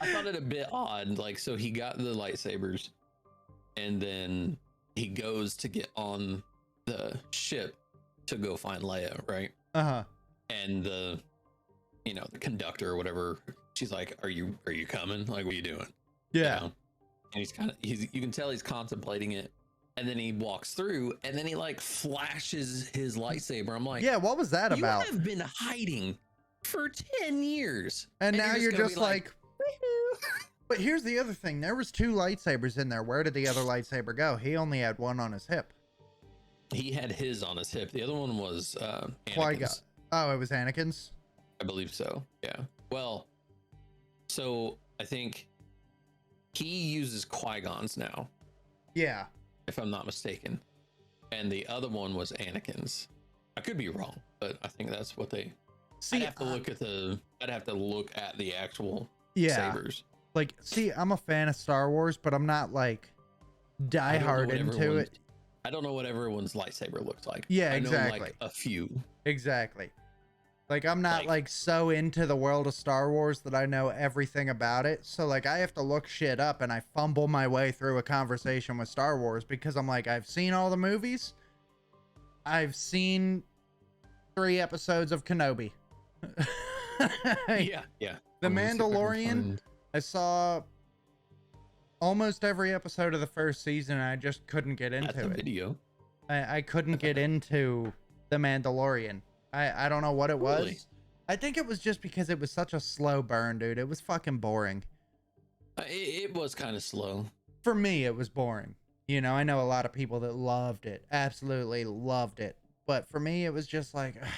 I thought it a bit odd. Like, so he got the lightsabers, and then he goes to get on the ship to go find Leia, right? And the conductor or whatever, she's like, "Are you coming? Like, what are you doing?" Yeah. You know? And you can tell he's contemplating it. And then he walks through, and then he like flashes his lightsaber. I'm like, yeah, what was that about? You have been hiding for 10 years. And now you're just like but here's the other thing. There was 2 lightsabers in there. Where did the other lightsaber go? He only had one on his hip. He had his on his hip. The other one was Anakin's. Oh, it was Anakin's? I believe so. Yeah. Well, so I think he uses Qui-Gon's now. Yeah. If I'm not mistaken. And the other one was Anakin's. I could be wrong, but I think that's what they I'd have to look at the actual sabers. Like, see, I'm a fan of Star Wars, but I'm not like diehard into it. I don't know what everyone's lightsaber looks like. Yeah, I exactly. know, like, a few. Exactly. Like, I'm not like so into the world of Star Wars that I know everything about it. So like I have to look shit up, and I fumble my way through a conversation with Star Wars because I'm like, I've seen all the movies. I've seen 3 episodes of Kenobi. Yeah. The Mandalorian, I saw almost every episode of the first season, and I just couldn't get into it. Video. I couldn't get into The Mandalorian. I don't know what it was. Really? I think it was just because it was such a slow burn, dude. It was fucking boring. It was kind of slow. For me, it was boring. You know, I know a lot of people that loved it, absolutely loved it. But for me, it was just like, ugh,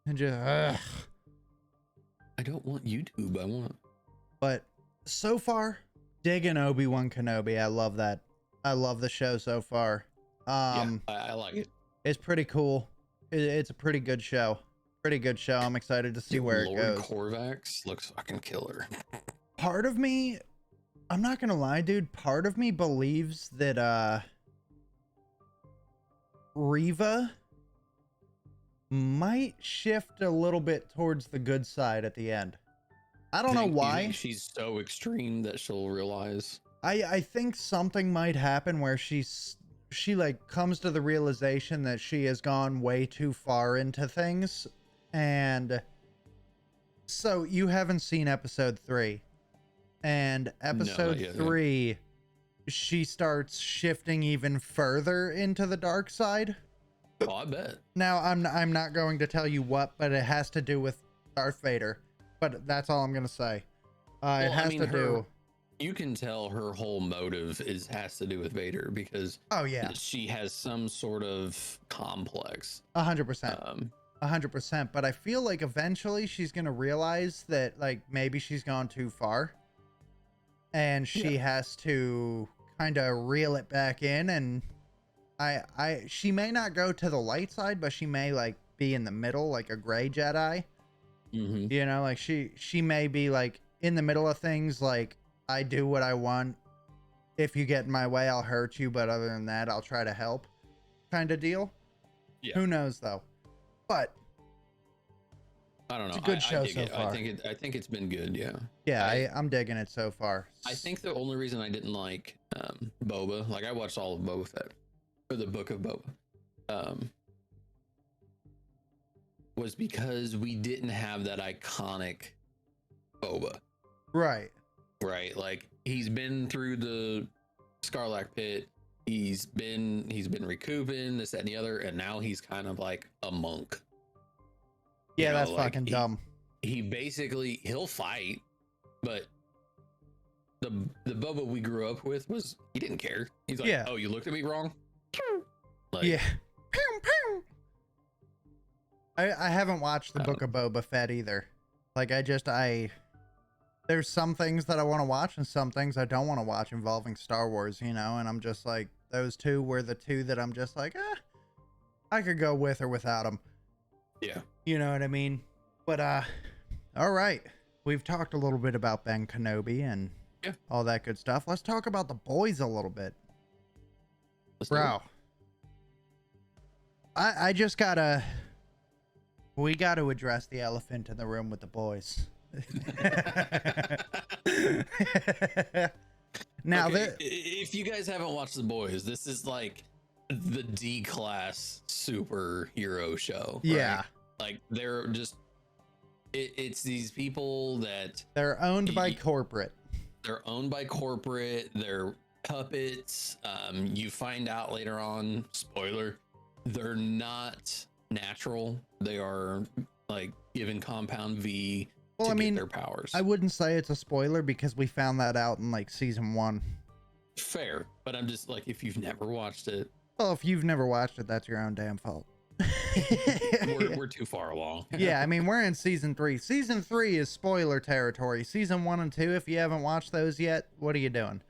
and just, ugh. I don't want YouTube. I want. But so far, digging Obi-Wan Kenobi. I love that. I love the show so far. Yeah, I like it. It's pretty cool. It's a pretty good show. Pretty good show. I'm excited to see where it goes. Corvax looks fucking killer. Part of me, I'm not gonna lie, dude. Part of me believes that Reva might shift a little bit towards the good side at the end. I don't know why. You think she's so extreme that she'll realize. I think something might happen where she like comes to the realization that she has gone way too far into things. And so you haven't seen episode 3, and episode 3, she starts shifting even further into the dark side. Oh, I bet. Now I'm not going to tell you what, but it has to do with Darth Vader. But that's all I'm gonna say. It has to do. You can tell her whole motive has to do with Vader because she has some sort of complex. 100%. 100%. But I feel like eventually she's gonna realize that like maybe she's gone too far, and she has to kind of reel it back in. And she may not go to the light side, but she may like be in the middle, like a gray Jedi. Mm-hmm. You know, like she may be like in the middle of things, like, I do what I want. If you get in my way, I'll hurt you. But other than that, I'll try to help, kind of deal. Yeah. Who knows though? But I don't know. It's a good show so far. I think it's been good. Yeah. Yeah, I'm digging it so far. I think the only reason I didn't like Boba, like I watched all of Boba Fett, or the Book of Boba, was because we didn't have that iconic Boba. Right. Like he's been through the Sarlacc pit. He's been recouping this, that, and the other, and now he's kind of like a monk. Yeah, that's like fucking dumb. He basically he'll fight, but the Bubba we grew up with he didn't care. He's like, Yeah. oh, you looked at me wrong. Like, Yeah. Pew, pew. I haven't watched the Book of Boba Fett either. Like there's some things that I want to watch and some things I don't want to watch involving Star Wars, and I'm just like, those two were the two that I'm just like, I could go with or without them. Yeah. You know what I mean? But all right. We've talked a little bit about Ben Kenobi and all that good stuff. Let's talk about the boys a little bit. Bro. I just we gotta address the elephant in the room with the boys. Now, if you guys haven't watched The Boys, this is like the D-class superhero show. Right? Yeah. Like they're just, it's these people that they're owned by corporate. They're owned by corporate. They're puppets. You find out later on, spoiler, they're not natural. They are like given compound V to get their powers. I wouldn't say it's a spoiler because we found that out in like season 1. Fair, but I'm just like, if you've never watched it. Well, if you've never watched it, that's your own damn fault. we're too far along. Yeah, I mean, we're in season 3. Season 3 is spoiler territory. Season 1 and 2, if you haven't watched those yet, what are you doing?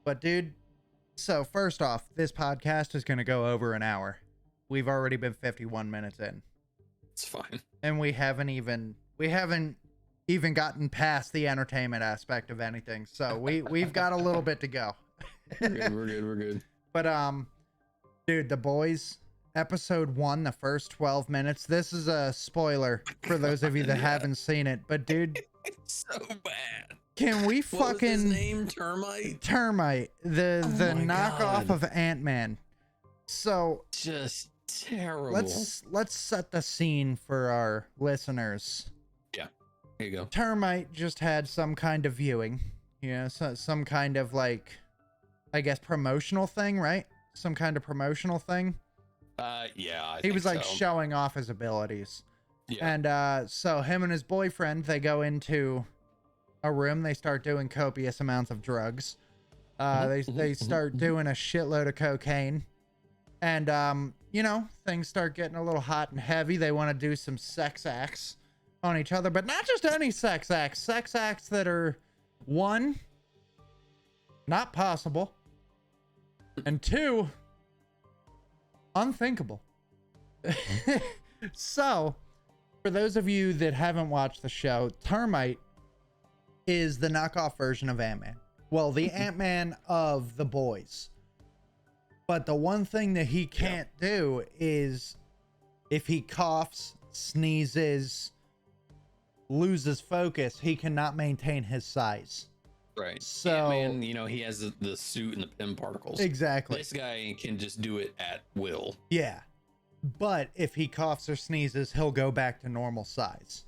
But dude, so first off, this podcast is going to go over an hour. We've already been 51 minutes in. It's fine. And we haven't even gotten past the entertainment aspect of anything. So we've got a little bit to go. We're good. But dude, The Boys, episode 1, the first 12 minutes. This is a spoiler for those of you that haven't seen it. But dude, it's so bad. Can we what was his name? Termite, the knockoff of Ant-Man. So just terrible. Let's set the scene for our listeners. Yeah, here you go. Termite just had some kind of viewing, some kind of like, I guess, promotional thing, right? Some kind of promotional thing. Yeah, he was like showing off his abilities. Yeah. And so him and his boyfriend, they go into a room. They start doing copious amounts of drugs. They start doing a shitload of cocaine. And, things start getting a little hot and heavy. They want to do some sex acts on each other, but not just any sex acts that are, 1, not possible, and 2, unthinkable. So, for those of you that haven't watched the show, Termite is the knockoff version of Ant-Man. Well, the Ant-Man of The Boys. But the one thing that he can't do is if he coughs, sneezes, loses focus, he cannot maintain his size. Right. So, Ant-Man, he has the suit and the PIM particles. Exactly. This guy can just do it at will. Yeah. But if he coughs or sneezes, he'll go back to normal size.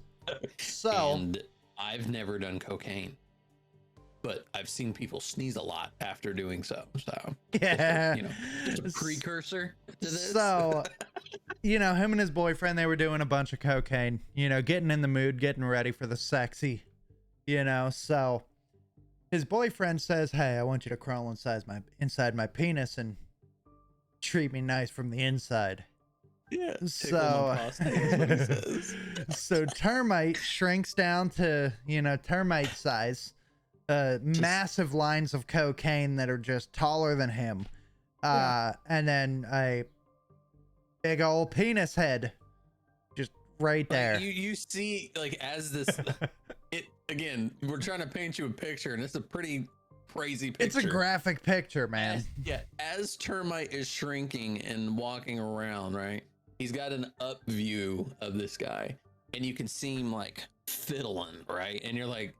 So, and I've never done cocaine, but I've seen people sneeze a lot after doing so. So yeah, just a precursor to this. So, him and his boyfriend, they were doing a bunch of cocaine, getting in the mood, getting ready for the sexy, so his boyfriend says, "Hey, I want you to crawl inside my penis and treat me nice from the inside." Yeah. So Termite shrinks down to, termite size, massive lines of cocaine that are just taller than him. And then a big old penis head just right there. Like you see, like, as this, again, we're trying to paint you a picture, and it's a pretty crazy picture. It's a graphic picture, man. As Termite is shrinking and walking around, right? He's got an up view of this guy, and you can see him like fiddling, right? And you're like,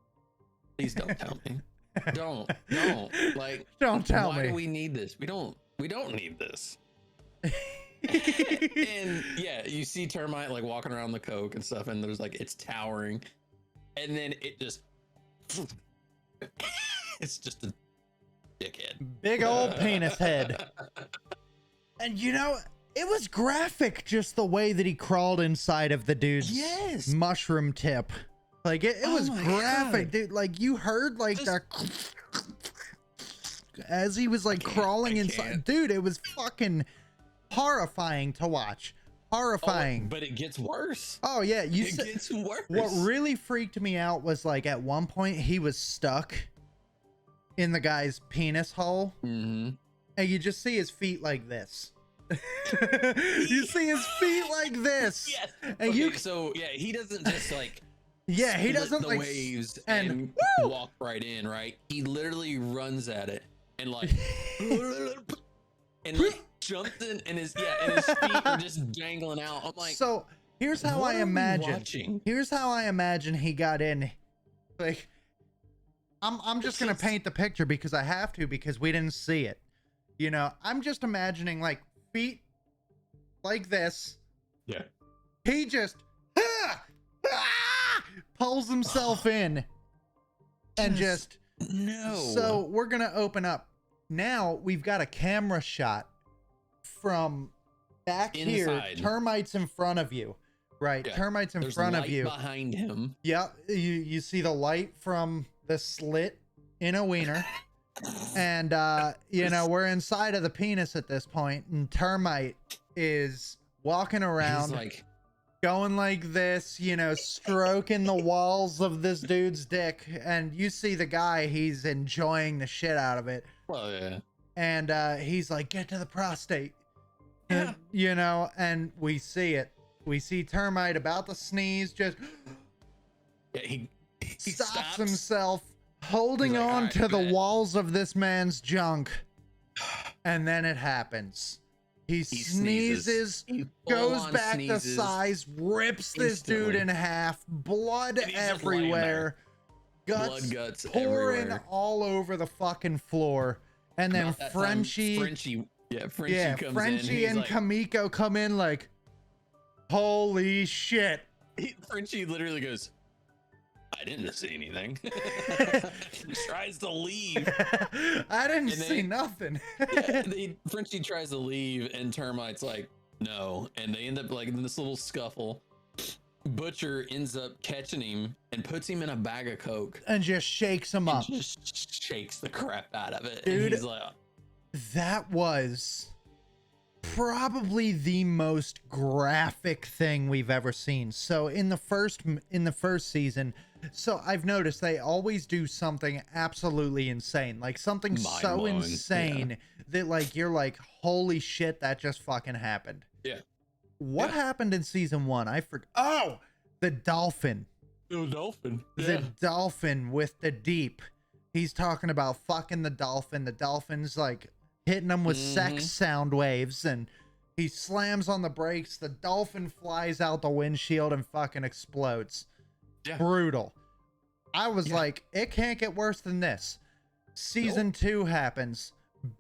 please don't tell me. Don't like, don't tell me. Why do we need this? We don't need this. And yeah, you see Termite like walking around the coke and stuff, and there's like, it's towering, and then it just it's just a dickhead, big old penis head. And it was graphic, just the way that he crawled inside of the dude's mushroom tip. Like it Oh was my graphic, God. dude. Like you heard like Just- the as he was like crawling I inside. can't. Dude, it was fucking horrifying to watch. Horrifying. But it gets worse. Oh yeah, you It said gets worse. what really freaked me out was like at one point he was stuck in the guy's penis hole, Mm-hmm. and you just see his feet like this. You see his feet like this. Yes. And Okay, you so yeah, he doesn't just like yeah, he split doesn't the like waves and and woo! walk right in, right? He literally runs at it and like and like jumps in and his feet are just dangling out. I'm like, so here's how what I are we imagine. watching? Here's how I imagine he got in. Like, I'm just gonna paint the picture because I have to because we didn't see it. You know, I'm just imagining like feet like this. Yeah. He just pulls himself in and just No. so we're gonna open up. Now we've got a camera shot from back here. Inside. Termites in front of you. Right. Yeah. Termites in There's front of light you. behind him. Yep. You see the light from the slit in a wiener. And you know, we're inside of the penis at this point, and Termite is walking around He's like, going like this, you know, stroking the walls of this dude's dick, and you see the guy, he's enjoying the shit out of it. well, yeah. And he's like, get to the prostate. Yeah. You know, and we see it. We see Termite about to sneeze, just Yeah, he stops himself, holding He's like, on "All right, to the bet." walls of this man's junk. And then it happens. He sneezes, He goes full-on back sneezes. to size, rips this dude Instantly. in half, blood And he's just laying everywhere, Blood guts pouring everywhere. all over the fucking floor. And then About that time, Frenchie, Frenchie comes in. Frenchie He's and like, Kamiko come in like, holy shit. Frenchie literally goes, I didn't see anything. Tries to leave. I didn't And see they- nothing. Yeah, Frenchie tries to leave, and Termite's like, no. And they end up like in this little scuffle. Butcher ends up catching him and puts him in a bag of Coke. And just shakes him And up. just shakes the crap out of it. Dude. And he's like, That was probably the most graphic thing we've ever seen. So in the first season, so I've noticed they always do something absolutely insane, like something so Mind-blowing, insane that like you're like, holy shit, that just fucking happened. yeah. What happened in season 1? I forgot. Oh, the dolphin. The dolphin. The dolphin with the deep. He's talking about fucking the dolphin. The dolphin's like hitting him with sex sound waves, and he slams on the brakes. The dolphin flies out the windshield and fucking explodes. Yeah. Brutal. I was Yeah. like, it can't get worse than this. Season 2 happens.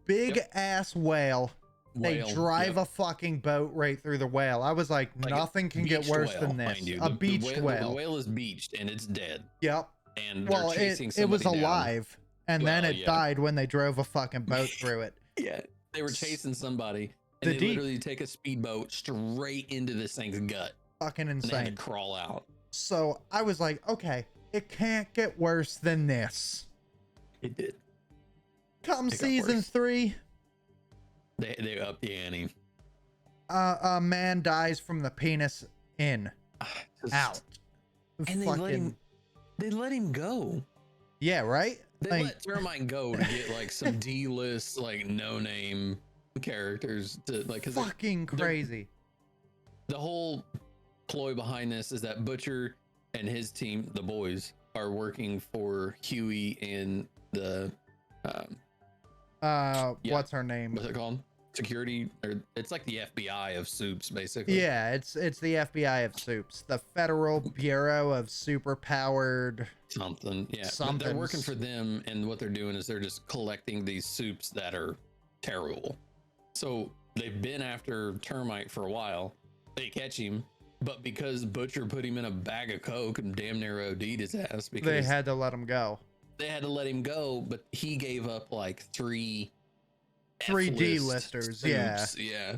Big ass whale. They Whale, drive yep. a fucking boat right through the whale. I was like, Like a nothing can get beached worse whale, than this. mind you. A The beached The whale. whale is beached and it's dead. Yep. And Well, they're chasing it was somebody down. alive, and then Well, it yeah. died when they drove a fucking boat through it. Yeah, they were chasing somebody, The and they deep. literally take a speedboat straight into this thing's gut, Fucking and they had to insane. crawl out. So I was like, okay, it can't get worse than this. It did. Come It got season worse. 3, They upped the ante. a man dies from the penis in, Just- out. and they let him go. Yeah, right? They Like, let Termite go to get like some D-list, like no name characters to like. 'Cause fucking crazy. the whole ploy behind this is that Butcher and his team, the boys, are working for Huey and the yeah. What's her name? what's it called? Security, or it's like the FBI of soups, basically. Yeah, it's the FBI of soups, the Federal Bureau of Superpowered. Something. Yeah. But Something's- they're working for them, and what they're doing is they're just collecting these soups that are terrible. So they've been after Termite for a while. They catch him, but because Butcher put him in a bag of Coke and damn near OD'd his ass because They had to let him go. they had to let him go, but he gave up like three 3D F-list listers, soups. yeah. Yeah.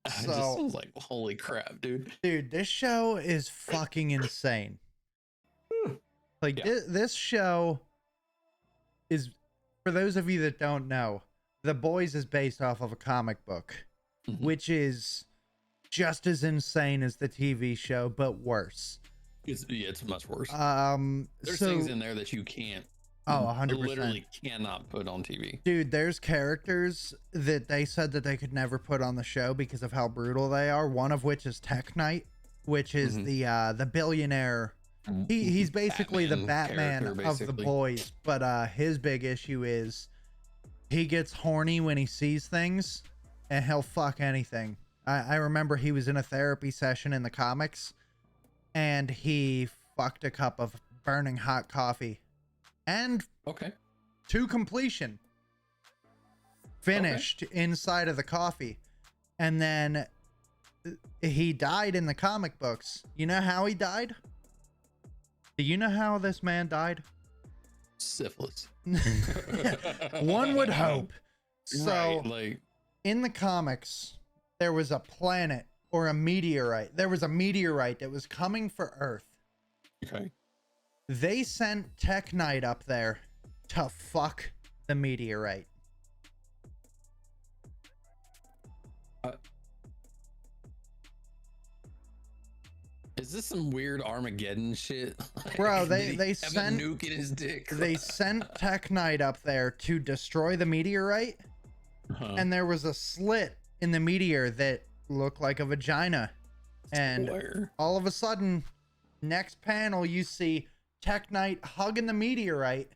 I just So- was like, holy crap, dude. Dude, this show is fucking insane. Like Yeah. this show is, for those of you that don't know, The Boys is based off of a comic book, Mhm. which is just as insane as the TV show, but worse. It's much worse. There's So, things in there that you can't. oh, 100%. Literally cannot put on TV. Dude, there's characters that they said that they could never put on the show because of how brutal they are. One of which is Tech Knight, which is the billionaire. He's basically the Batman character, of the basically. boys, but his big issue is he gets horny when he sees things, and he'll fuck anything. I remember he was in a therapy session in the comics, and he fucked a cup of burning hot coffee, and Okay. to completion, finished inside of the coffee. And then he died in the comic books. You know how he died? Do you know how this man died? Syphilis. One would hope. So Right, like, in the comics, there was a planet or a meteorite. There was a meteorite that was coming for Earth. okay. They sent Tech Knight up there to fuck the meteorite. Is this some weird Armageddon shit? Bro, Did they he have sent- a nuke in his dick. They sent Tech Knight up there to destroy the meteorite, Huh. and there was a slit in the meteor that looked like a vagina. And Where? all of a sudden, next panel, you see Tech Knight hugging the meteorite,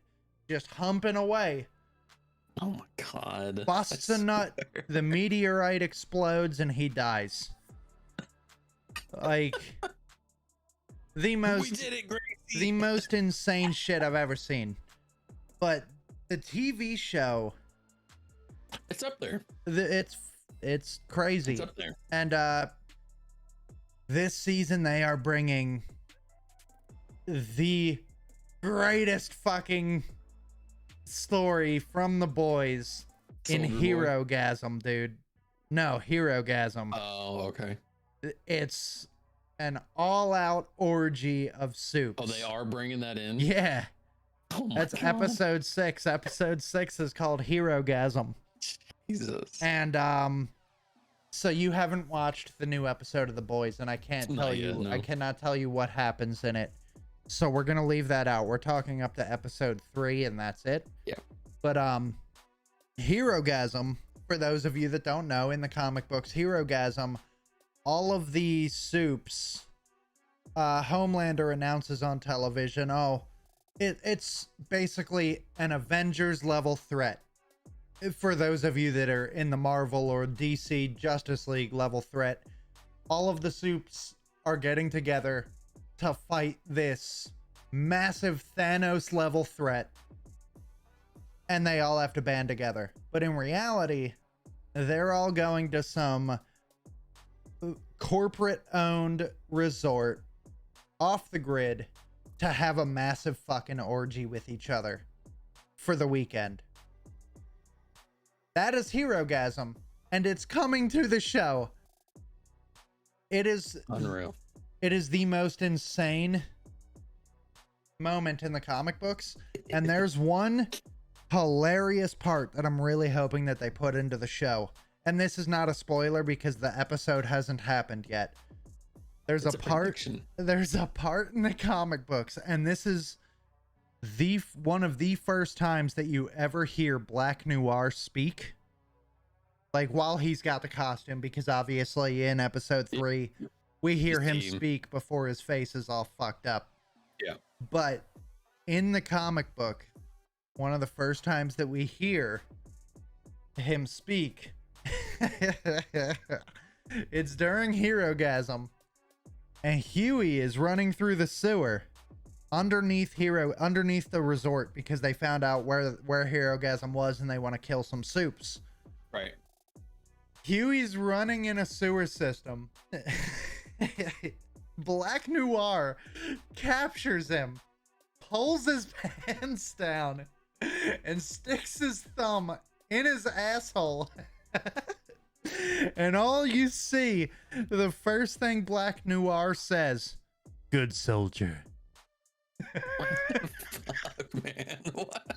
just humping away. Oh my god. Busts I a nut. swear. The meteorite explodes and he dies. Like the We most did it, Gracie. the most insane shit I've ever seen. But the TV show, It's up there. it's crazy. It's up there. And this season they are bringing the greatest fucking story from the boys in Soldier Boy. Hero-gasm, dude. No, Hero-gasm. Oh, okay. It's an all-out orgy of soups. Oh, they are bringing that in. Yeah. Oh my That's god. episode 6. Episode 6 is called Hero-gasm. Jesus. And so you haven't watched the new episode of The Boys, and I can't Not tell yet, you no. I cannot tell you what happens in it. So we're gonna leave that out. We're talking up to episode 3, and that's it. Yeah. But Hero-gasm, for those of you that don't know, in the comic books, Hero-gasm, all of the soups, Homelander announces on television, it's basically an Avengers level threat. For those of you that are in the Marvel or DC Justice League level threat, all of the soups are getting together to fight this massive Thanos level threat, and they all have to band together. But in reality, they're all going to some corporate owned resort off the grid to have a massive fucking orgy with each other for the weekend. That is Hero-gasm, and it's coming to the show. It is Unreal. It is the most insane moment in the comic books, and there's one hilarious part that I'm really hoping that they put into the show. And this is not a spoiler because the episode hasn't happened yet. There's It's a part prediction. there's a part in the comic books, and this is the one of the first times that you ever hear Black Noir speak. Like while he's got the costume, because obviously in episode 3 we hear His him team. speak before his face is all fucked up. Yeah. But in the comic book, one of the first times that we hear him speak, it's during Hero-gasm, and Huey is running through the sewer underneath the resort because they found out where Hero-gasm was and they want to kill some soups. Right. Huey's running in a sewer system. Black Noir captures him, pulls his pants down, and sticks his thumb in his asshole. And all you see, the first thing Black Noir says, "Good soldier." Fuck, man. What?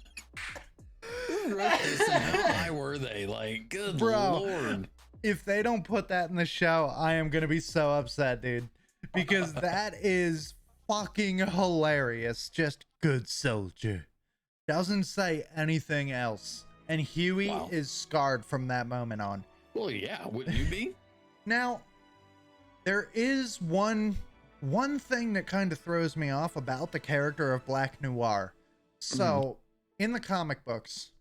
Who wrote this and how high were they? Like, good Bro, lord. if they don't put that in the show, I am gonna be so upset, dude. Because that is fucking hilarious. Just good soldier. Doesn't say anything else. And Huey Wow. is scarred from that moment on. Well, yeah, wouldn't you be? Now, there is one thing that kind of throws me off about the character of Black Noir. So, in the comic books,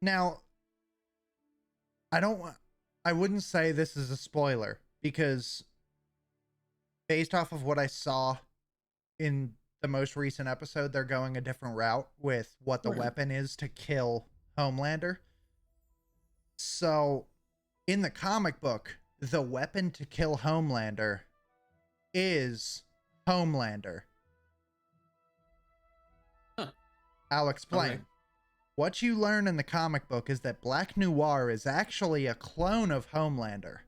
now, I wouldn't say this is a spoiler because based off of what I saw in the most recent episode, they're going a different route with what the weapon is to kill Homelander. So, in the comic book, the weapon to kill Homelander is Homelander. Huh. I'll explain. Okay. What you learn in the comic book is that Black Noir is actually a clone of Homelander.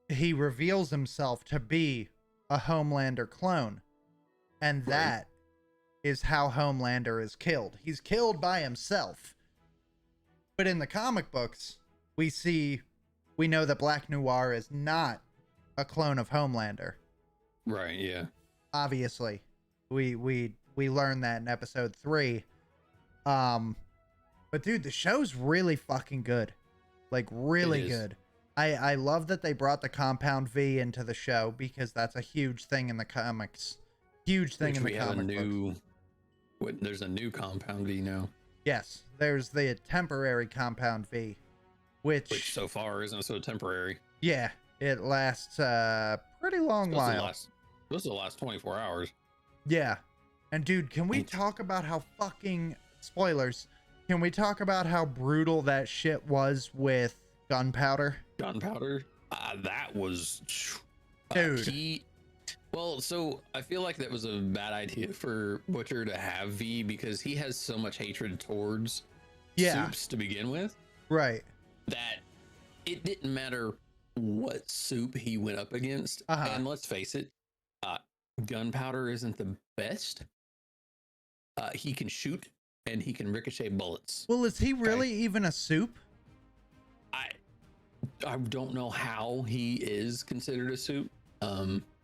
He reveals himself to be a Homelander clone. And that is how Homelander is killed. He's killed by himself. But in the comic books, we know that Black Noir is not a clone of Homelander. Right, yeah. Obviously. We learned that in episode 3. But dude, the show's really fucking good. Like, really good. I love that they brought the Compound V into the show because that's a huge thing in the comics. Huge thing in the comic books. There's a new Compound V now. Yes, there's the temporary Compound V, which so far isn't so temporary. Yeah, it lasts a pretty long while. Supposed to last 24 hours. Yeah. And dude, can we talk about how fucking spoilers? Can we talk about how brutal that shit was with Gunpowder? Gunpowder? That was dude. Well, so I feel like that was a bad idea for Butcher to have V because he has so much hatred towards soups to begin with. Right. That it didn't matter what soup he went up against. And let's face it, Gunpowder isn't the best. He can shoot and he can ricochet bullets. Well, is he really even a soup? I don't know how he is considered a soup.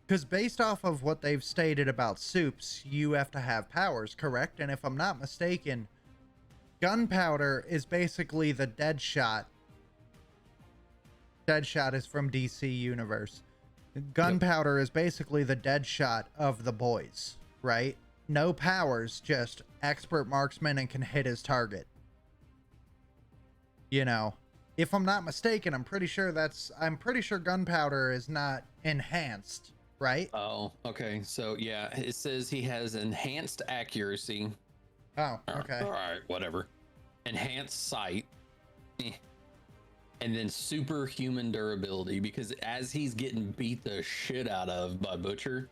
Because based off of what they've stated about soups, you have to have powers, correct? And if I'm not mistaken, Gunpowder is basically the Deadshot. Deadshot is from DC Universe. Gunpowder is basically the Deadshot of the boys, right? No powers, just expert marksman and can hit his target. You know, if I'm not mistaken, I'm pretty sure Gunpowder is not enhanced, right? Oh, okay. So yeah, it says he has enhanced accuracy. Oh, okay. All right, whatever. Enhanced sight. And then superhuman durability, because as he's getting beat the shit out of by Butcher,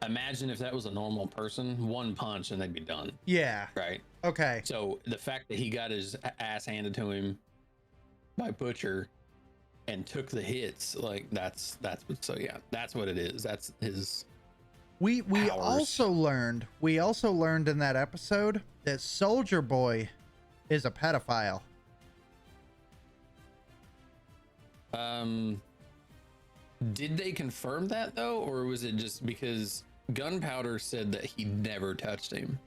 imagine if that was a normal person, one punch and they'd be done. Yeah. Right. Okay. So the fact that he got his ass handed to him by Butcher and took the hits, like that's what it is. That's his we powers. also learned in that episode that Soldier Boy is a pedophile. Did they confirm that though, or was it just because Gunpowder said that he never touched him?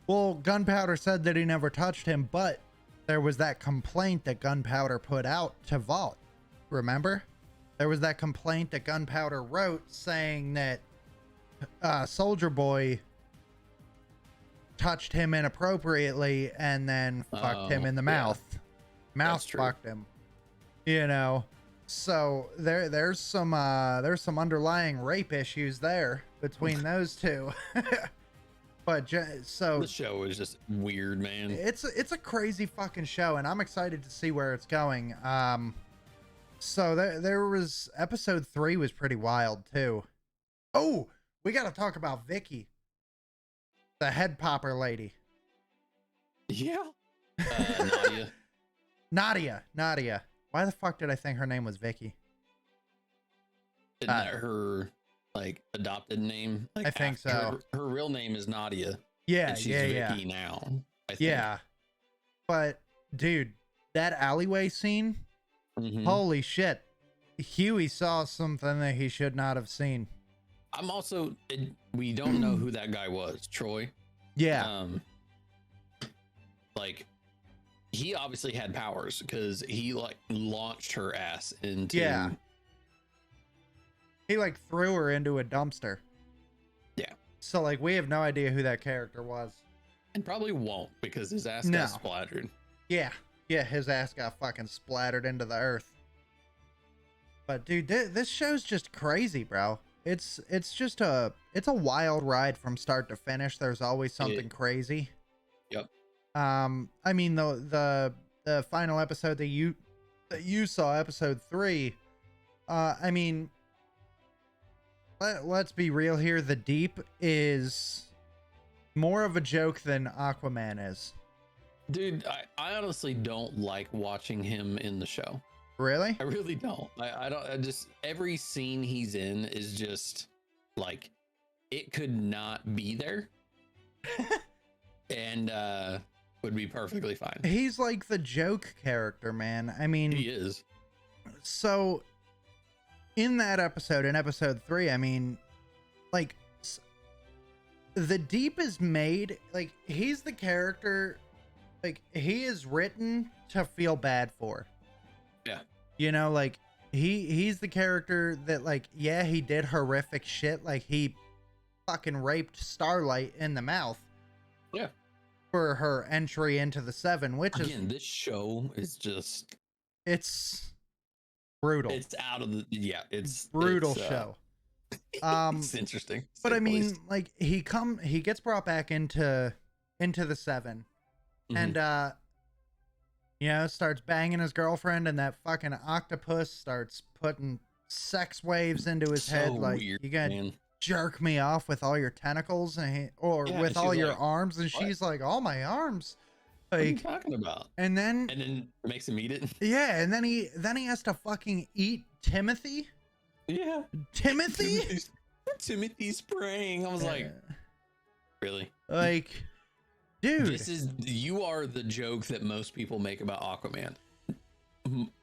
Well, Gunpowder said that he never touched him, but there was that complaint that Gunpowder put out to Vault. Remember? There was that complaint that Gunpowder wrote saying that Soldier Boy touched him inappropriately and then fucked him in the mouth. Mouth fucked him. You know, so there's some underlying rape issues there between those two. But so the show is just weird, man. It's a crazy fucking show, and I'm excited to see where it's going. So there was episode 3 was pretty wild too. Oh, we got to talk about Vicky, the head popper lady. Yeah. Nadia. Why the fuck did I think her name was Vicky? Isn't that her like adopted name. Like I think so. Her real name is Nadia. Yeah, And she's yeah. Vicky now. I think. Yeah. But dude, that alleyway scene, Mhm. holy shit. Huey saw something that he should not have seen. I'm also. We don't know who that guy was. Troy. Yeah. Like, he obviously had powers because he like launched her ass into. Yeah. He like threw her into a dumpster. Yeah. So like we have no idea who that character was. And probably won't because his ass No. got splattered. Yeah. Yeah, his ass got fucking splattered into the earth. But dude, this show's just crazy, bro. It's just a wild ride from start to finish. There's always something crazy. Yep. I mean the final episode that you saw, episode 3, I mean, let's be real here. The Deep is more of a joke than Aquaman is. Dude, I honestly don't like watching him in the show. Really? I really don't. I just, every scene he's in is just like, it could not be there. And would be perfectly fine. He's like the joke character, man. I mean, He is. So in that episode, in episode 3, I mean, like, the Deep is made, like, he's the character, like, he is written to feel bad for. Yeah. You know, like, he's the character that, like, yeah, he did horrific shit, like, he fucking raped Starlight in the mouth. Yeah. For her entry into the 7, which Again, this show is just, it's brutal. it's out of the, yeah, it's brutal show. It's interesting. But I mean, like, he gets brought back into the 7, and you know, starts banging his girlfriend, and that fucking octopus starts putting sex waves into his head, like, weird, you gotta man. jerk me off with all your tentacles with all your like, arms, and what? she's like, all my arms. What are you Like, talking about? and then Makes him eat it. yeah, and then he has to fucking eat Timothy. Yeah. Timothy spraying. I was like, really? Like, dude, You are the joke that most people make about Aquaman.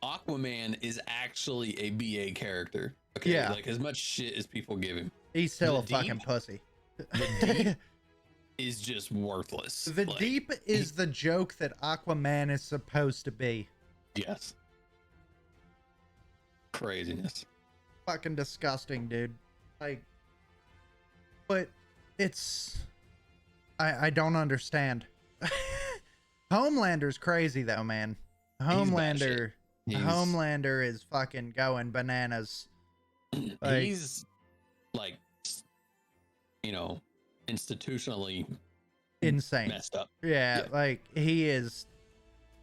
Aquaman is actually a BA character. Okay, yeah, like, as much shit as people give him, he's still a the fucking Deep- pussy. the Deep is just worthless. The Like, Deep is the joke that Aquaman is supposed to be. Yes. Craziness. Fucking disgusting, dude. Like, but it's, I don't understand. Homelander's crazy though, man. Homelander is fucking going bananas. Like, he's like, you know, institutionally insane. messed up. Yeah, like, he is,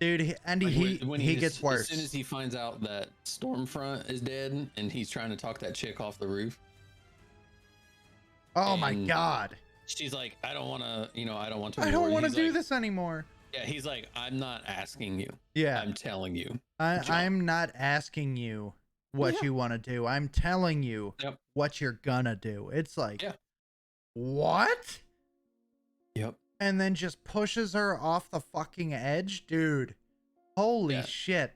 dude. He gets worse as soon as he finds out that Stormfront is dead and he's trying to talk that chick off the roof. Oh my god. She's like, I don't want to, I don't want to. I don't want to do this anymore. Yeah, he's like, I'm not asking you. Yeah, I'm telling you. I'm not asking you what you want to do. I'm telling you what you're gonna do. It's like, what? Yep. And then just pushes her off the fucking edge, dude. Holy shit.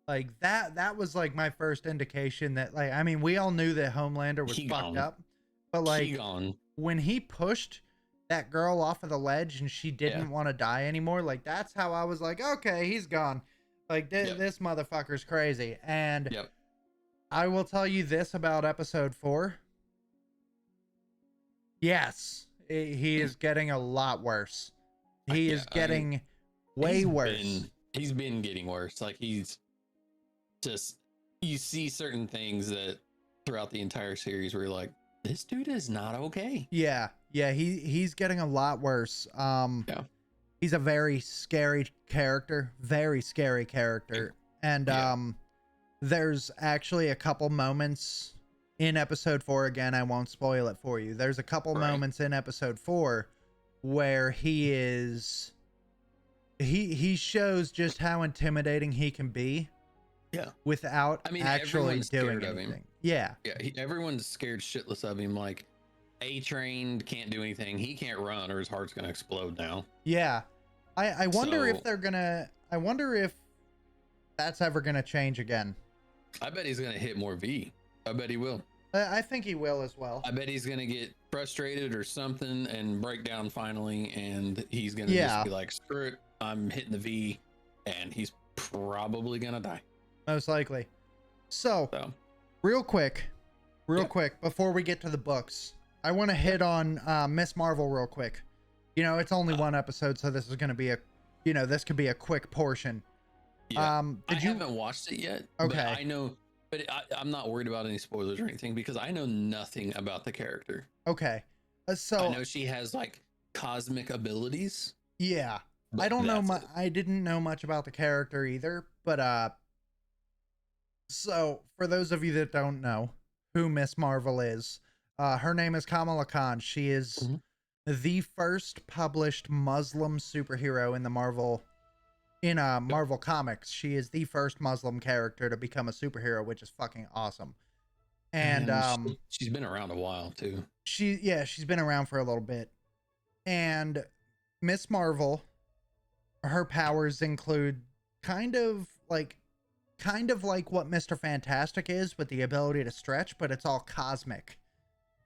Like, that was like my first indication that, like, I mean, we all knew that Homelander was fucked up, but like, when he pushed that girl off of the ledge and she didn't want to die anymore, like, that's how I was like, okay, he's gone. Like, this motherfucker's crazy. And I will tell you this about episode 4. Yes, he is getting a lot worse. He is getting way worse. He's been getting worse. Like, he's just, you see certain things that throughout the entire series where you're like, this dude is not okay. Yeah, he's getting a lot worse. He's a very scary character, and there's actually a couple moments in episode 4. Again, I won't spoil it for you. There's a couple moments in episode 4 where he shows just how intimidating he can be. Yeah. without I mean, actually everyone's doing scared of him. anything. Yeah. Yeah, everyone's scared shitless of him. Like, A-trained, can't do anything. He can't run, or his heart's gonna explode now. Yeah. I wonder if So- they're gonna. I wonder if that's ever gonna change again. I bet he's gonna hit more V. I bet he will. I think he will as well. I bet he's gonna get frustrated or something and break down finally, and he's gonna Yeah. just be like, "Screw it, I'm hitting the V," and he's probably gonna die. Most likely. So, So, real quick, Yeah. before we get to the books, I want to hit on Miss Marvel real quick. You know, it's only one episode, so this is going to be this could be a quick portion. yeah. I Did you? haven't watched it yet. Okay. But I know, but I'm not worried about any spoilers or anything because I know nothing about the character. Okay. I So know she has like cosmic abilities. yeah, but I don't know that's it. I didn't know much about the character either, but so for those of you that don't know who Miss Marvel is, her name is Kamala Khan. She is Mhm. the first published Muslim superhero in the Marvel Comics. She is the first Muslim character to become a superhero, which is fucking awesome. And she's been around a while too. she's been around for a little bit. And Miss Marvel, her powers include kind of like what Mr. Fantastic is, with the ability to stretch, but it's all cosmic.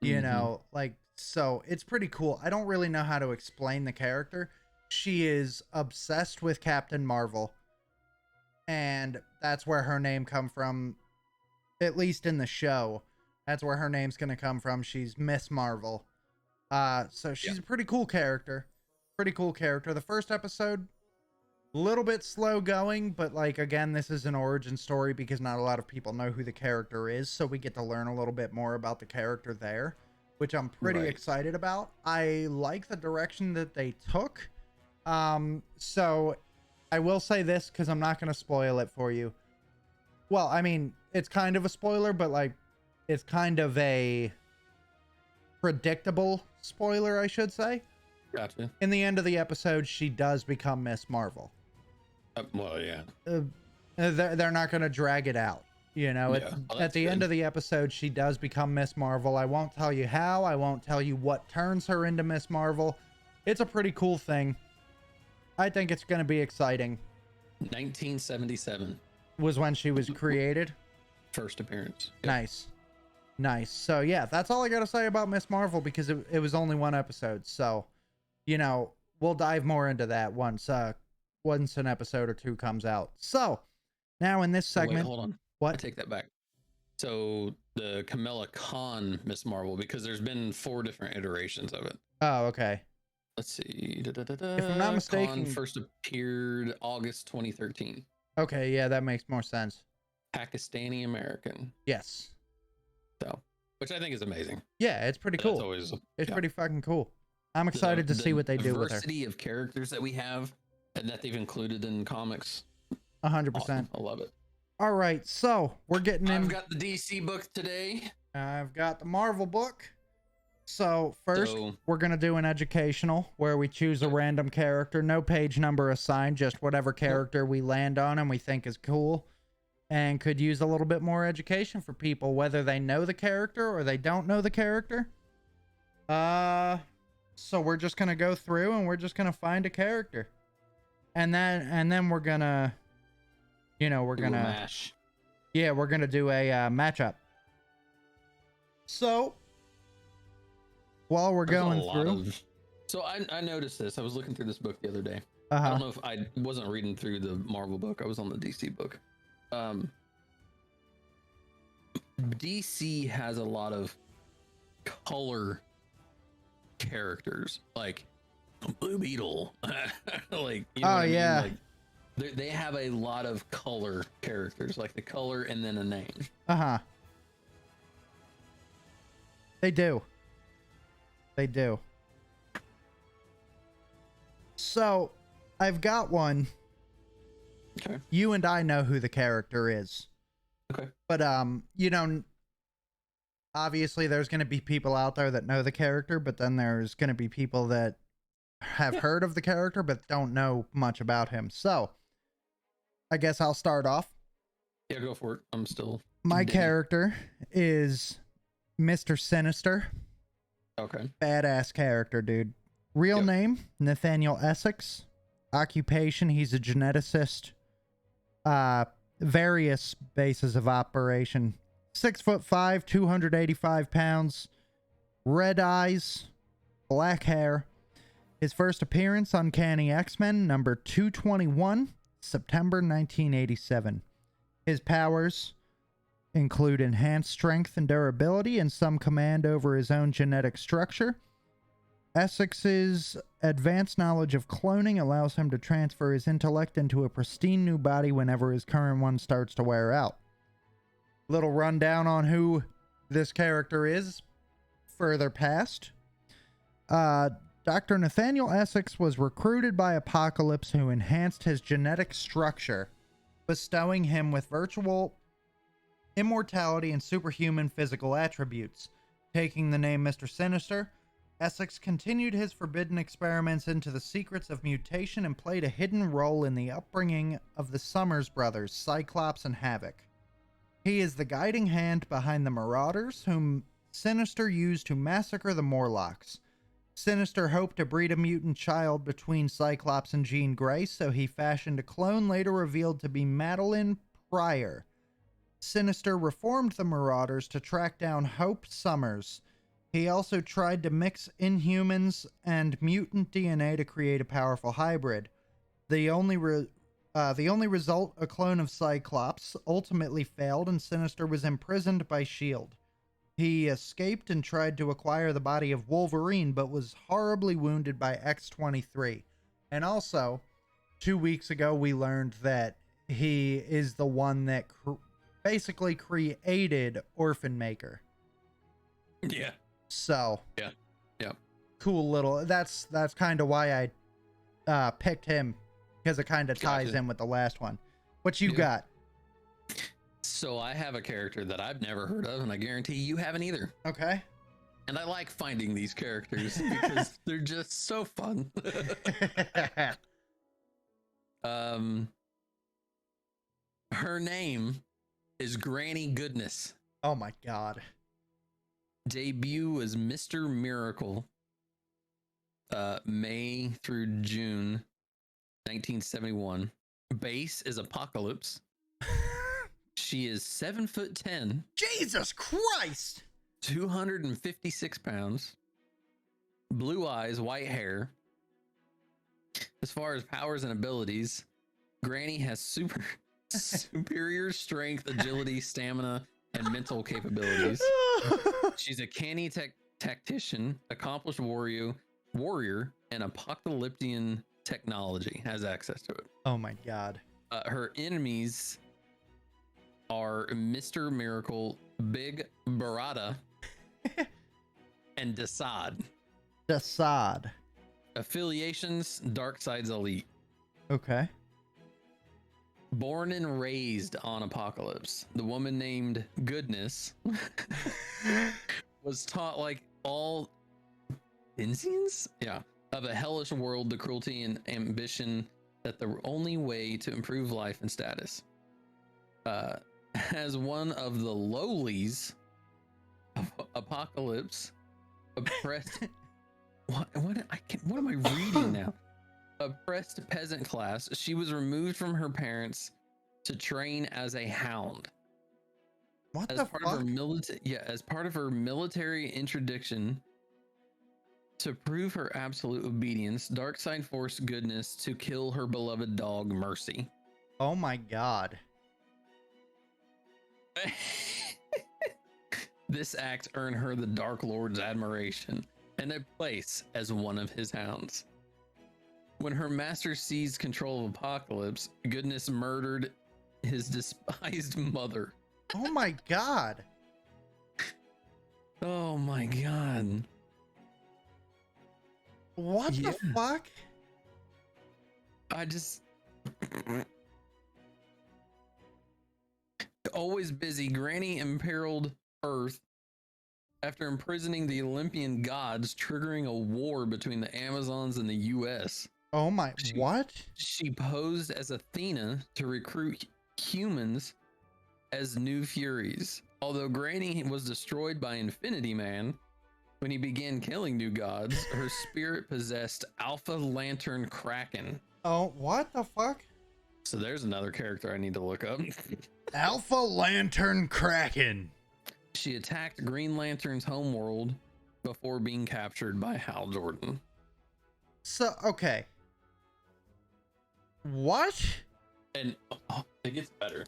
You Mhm. know, like, so it's pretty cool. I don't really know how to explain the character. She is obsessed with Captain Marvel, and that's where her name come from, at least in the show. That's where her name's gonna come from. She's Miss Marvel. So she's a pretty cool character. The first episode, a little bit slow going, but like, again, this is an origin story because not a lot of people know who the character is, so we get to learn a little bit more about the character there, which I'm pretty Right. excited about. I like the direction that they took. So I will say this because I'm not going to spoil it for you. Well, I mean, it's kind of a spoiler, but like, it's kind of a predictable spoiler, I should say. Gotcha. In the end of the episode, she does become Miss Marvel. Well, yeah. They're not going to drag it out. You know, Yeah. Well, at that's the end good. of the episode, she does become Miss Marvel. I won't tell you how. I won't tell you what turns her into Miss Marvel. It's a pretty cool thing. I think it's going to be exciting. 1977, Was when she was created. first appearance. Nice. So yeah, that's all I got to say about Miss Marvel because it was only one episode. So, you know, we'll dive more into that once an episode or two comes out. So now in this Oh, wait, segment, hold on. I what? take that back. So the Kamala Khan Miss Marvel, because there's been 4 different iterations of it. Oh, okay. Let's see. If I'm not mistaken- Khan first appeared August 2013. Okay, yeah, that makes more sense. Pakistani American. Yes. So, which I think is amazing. Yeah, it's pretty That's cool. always It's yeah. pretty fucking cool. I'm excited to see what they do with her. Diversity of characters that we have and that they've included in comics. 100%. Awesome. I love it. All right, so we're getting in. I've got the DC book today. I've got the Marvel book. So first, So- we're gonna do an educational where we choose a random character, no page number assigned, just whatever character we land on and we think is cool, and could use a little bit more education for people, whether they know the character or they don't know the character. So we're just gonna go through and we're just gonna find a character, and then we're gonna, we're Do a gonna. mash. Yeah, we're gonna do a matchup. So, while we're There's a going lot through, of- So I noticed this. I was looking through this book the other day. I uh-huh. don't know if I wasn't reading through the Marvel book. I was on the DC book. DC has a lot of color characters, like Blue Beetle. Like, you know Oh, what I mean? yeah. Like, they have a lot of color characters, like the color and then a name. Uh-huh. They do. They do. So, I've got one. Okay. You and I know who the character is. Okay. But, obviously there's going to be people out there that know the character, but then there's going to be people that have heard of the character but don't know much about him. So, I guess I'll start off. Yeah, go for it. I'm still My digging. character is Mister Sinister. Okay. Badass character, dude. Real Yep. name, Nathaniel Essex. Occupation, he's a geneticist. Various bases of operation. 6'5", 285 pounds. Red eyes, black hair. His first appearance, Uncanny X-Men, number 221, September 1987. His powers include enhanced strength and durability and some command over his own genetic structure. Essex's advanced knowledge of cloning allows him to transfer his intellect into a pristine new body whenever his current one starts to wear out. Little rundown on who this character is further past. Dr. Nathaniel Essex was recruited by Apocalypse, who enhanced his genetic structure, bestowing him with virtual immortality and superhuman physical attributes. Taking the name Mister Sinister, Essex continued his forbidden experiments into the secrets of mutation and played a hidden role in the upbringing of the Summers brothers, Cyclops and Havoc. He is the guiding hand behind the Marauders, whom Sinister used to massacre the Morlocks. Sinister hoped to breed a mutant child between Cyclops and Jean Grey, so he fashioned a clone later revealed to be Madeline Pryor. Sinister reformed the Marauders to track down Hope Summers. He also tried to mix Inhumans and mutant DNA to create a powerful hybrid. The only result, a clone of Cyclops, ultimately failed and Sinister was imprisoned by S.H.I.E.L.D. He escaped and tried to acquire the body of Wolverine, but was horribly wounded by X-23. And also, 2 weeks ago, we learned that he is the one that basically created Orphan Maker. Yeah. So, Yeah. Yeah. Cool little. That's kind of why I picked him, because it kind of ties Gotcha. in with the last one. What you got? So I have a character that I've never heard of, and I guarantee you haven't either. Okay. And I like finding these characters because they're just so fun. Her name is Granny Goodness. Oh my god. Debut was Mr. Miracle, May through June 1971. Base is Apocalypse. She is 7'10". Jesus Christ! 256 pounds. Blue eyes, white hair. As far as powers and abilities, Granny has superior strength, agility, stamina, and mental capabilities. She's a canny tactician, accomplished warrior, and apocalyptic technology. Has access to it. Oh my god. Her enemies are Mr. Miracle, Big Barada, and Desaad. Desaad. Affiliations, Darkseid's Elite. Okay. Born and raised on Apocalypse, the woman named Goodness was taught, like all Insians, of a hellish world, the cruelty and ambition that the only way to improve life and status. As one of the lowlies of Apocalypse, oppressed. What am I reading now? Oppressed peasant class, she was removed from her parents to train as a hound. What As the part fuck? of her as part of her military interdiction, to prove her absolute obedience, Darkseid forced Goodness to kill her beloved dog Mercy. Oh my god. This act earned her the Dark Lord's admiration and a place as one of his hounds. When her master seized control of Apocalypse, Goodness murdered his despised mother. Oh my god. Oh my god. What the fuck? I just... Always busy, Granny imperiled Earth after imprisoning the Olympian gods, triggering a war between the Amazons and the US. Oh my... what? She posed as Athena to recruit humans as New Furies. Although Granny was destroyed by Infinity Man when he began killing new gods, her spirit possessed Alpha Lantern Kraken. Oh, what the fuck? So there's another character I need to look up. Alpha Lantern Kraken. She attacked Green Lantern's homeworld before being captured by Hal Jordan. So, okay. What? And it gets better.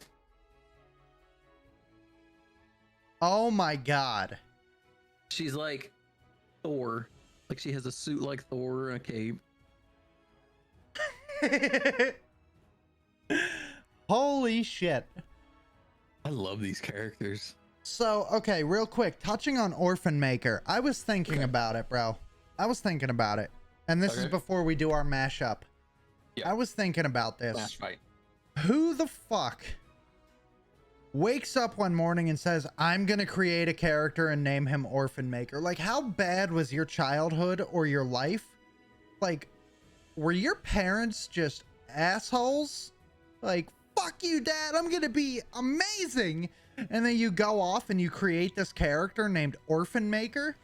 Oh my god. She's like Thor. Like she has a suit like Thor and a cape. Holy shit. I love these characters. So, okay, real quick, touching on Orphan Maker, I was thinking about it, bro. I was thinking about it. And this is before we do our mashup. Yeah. I was thinking about this. That's right. Who the fuck wakes up one morning and says, I'm going to create a character and name him Orphan Maker? Like, how bad was your childhood or your life? Like, were your parents just assholes? Like, fuck you, dad, I'm going to be amazing. And then you go off and you create this character named Orphan Maker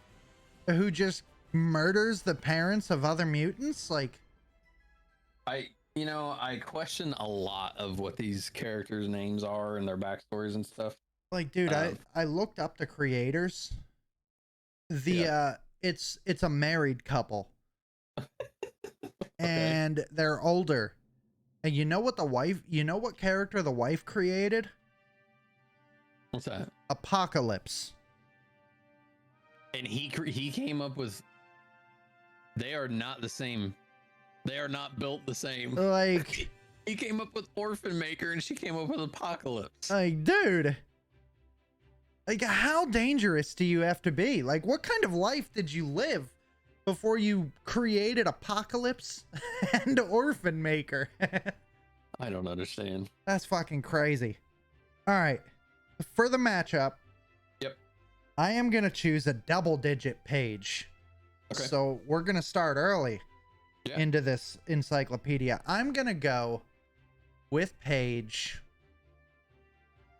who just murders the parents of other mutants. Like, I question a lot of what these characters' names are and their backstories and stuff. like, dude, I looked up the creators. It's a married couple. And they're older. And you know what character the wife created? What's that? Apocalypse. And he came up with. They are not the same. They are not built the same. Like, he came up with Orphan Maker, and she came up with Apocalypse. like, dude. Like, how dangerous do you have to be? Like, what kind of life did you live before you created Apocalypse and Orphan Maker? I don't understand. That's fucking crazy. All right. For the matchup, yep, I am going to choose a double-digit page. Okay. So we're going to start early into this encyclopedia. I'm going to go with page.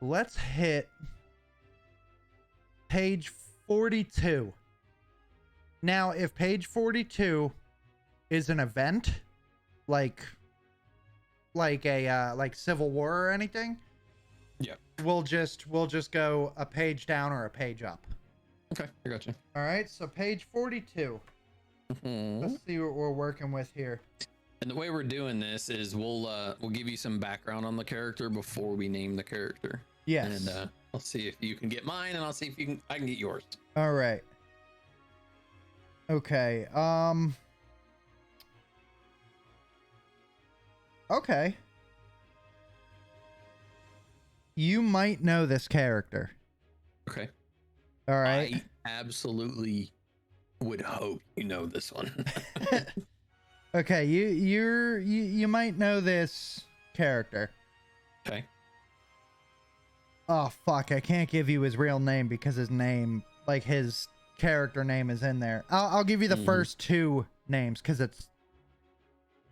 Let's hit page 42. Now, if page 42 is an event, like Civil War or anything, yeah, we'll just go a page down or a page up. Okay, I got you. All right, so page 42. Let's see what we're working with here. And the way we're doing this is we'll give you some background on the character before we name the character. Yes. And I'll see if you can get mine, and I'll see if I can get yours. All right. Okay. Okay. You might know this character. Okay. All right. I absolutely would hope you know this one. Okay, you might know this character. Okay. Oh fuck, I can't give you his real name because his name, like his character name is in there. I'll give you the first two names because it's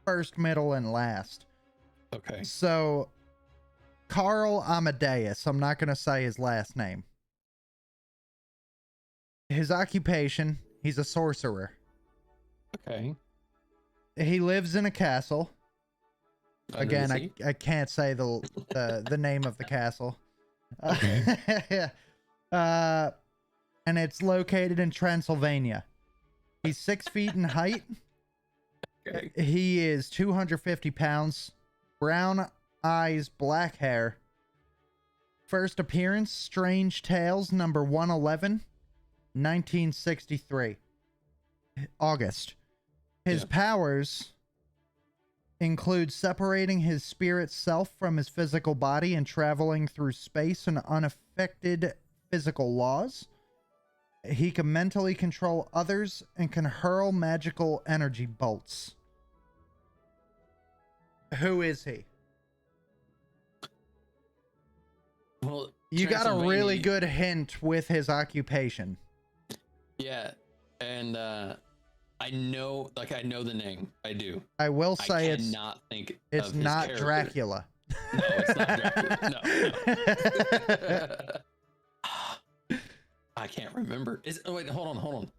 first, middle, and last. Okay. So Carl Amadeus, I'm not going to say his last name. His occupation, he's a sorcerer. Okay. He lives in a castle. Again, I can't say the name of the castle. Okay. And it's located in Transylvania. He's 6 feet in height. Okay. He is 250 pounds. Brown eyes, black hair. First appearance, Strange Tales, number 111, 1963. August. His powers include separating his spirit self from his physical body and traveling through space and unaffected physical laws. He can mentally control others and can hurl magical energy bolts. Who is he? Well, you got a really good hint with his occupation. Yeah, and I know the name. I do. I will say I cannot think it's of his not character. Dracula. No, it's not Dracula. No. I can't remember. Oh wait, hold on.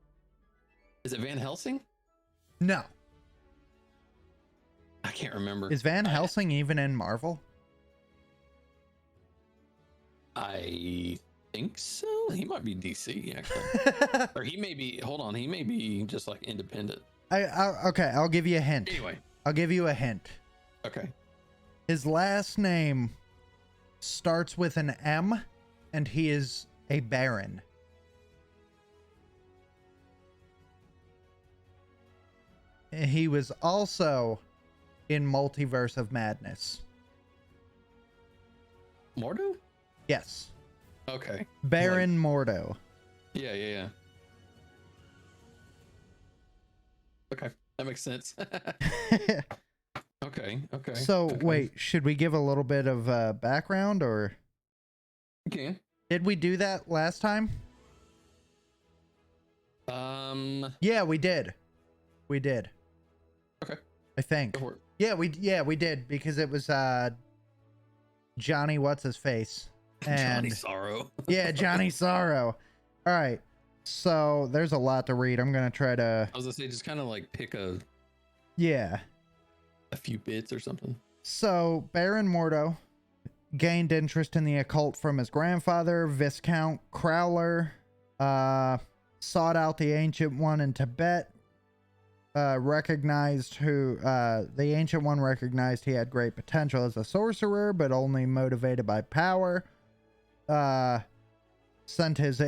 Is it Van Helsing? No. I can't remember. Is Van Helsing even in Marvel? I think so. He might be DC actually, or he may be. Hold on, he may be just like independent. Okay, I'll give you a hint. Anyway, I'll give you a hint. okay. His last name starts with an M, and he is a Baron. He was also in Multiverse of Madness. Mordo? Yes. Okay. Baron Mordo. Yeah. Okay, that makes sense. Okay. So, okay. wait, should we give a little bit of background, or Okay. did we do that last time? Yeah, we did. We did. Okay. I think. Go for it. Yeah, we did, because it was Johnny what's his face. And Johnny Sorrow. yeah, Johnny Sorrow. All right. So, there's a lot to read. I'm going to try to I was gonna say just kind of like pick a few bits or something. So, Baron Mordo gained interest in the occult from his grandfather, Viscount Crowler, sought out the Ancient One in Tibet, recognized the Ancient One recognized he had great potential as a sorcerer, but only motivated by power. Sent his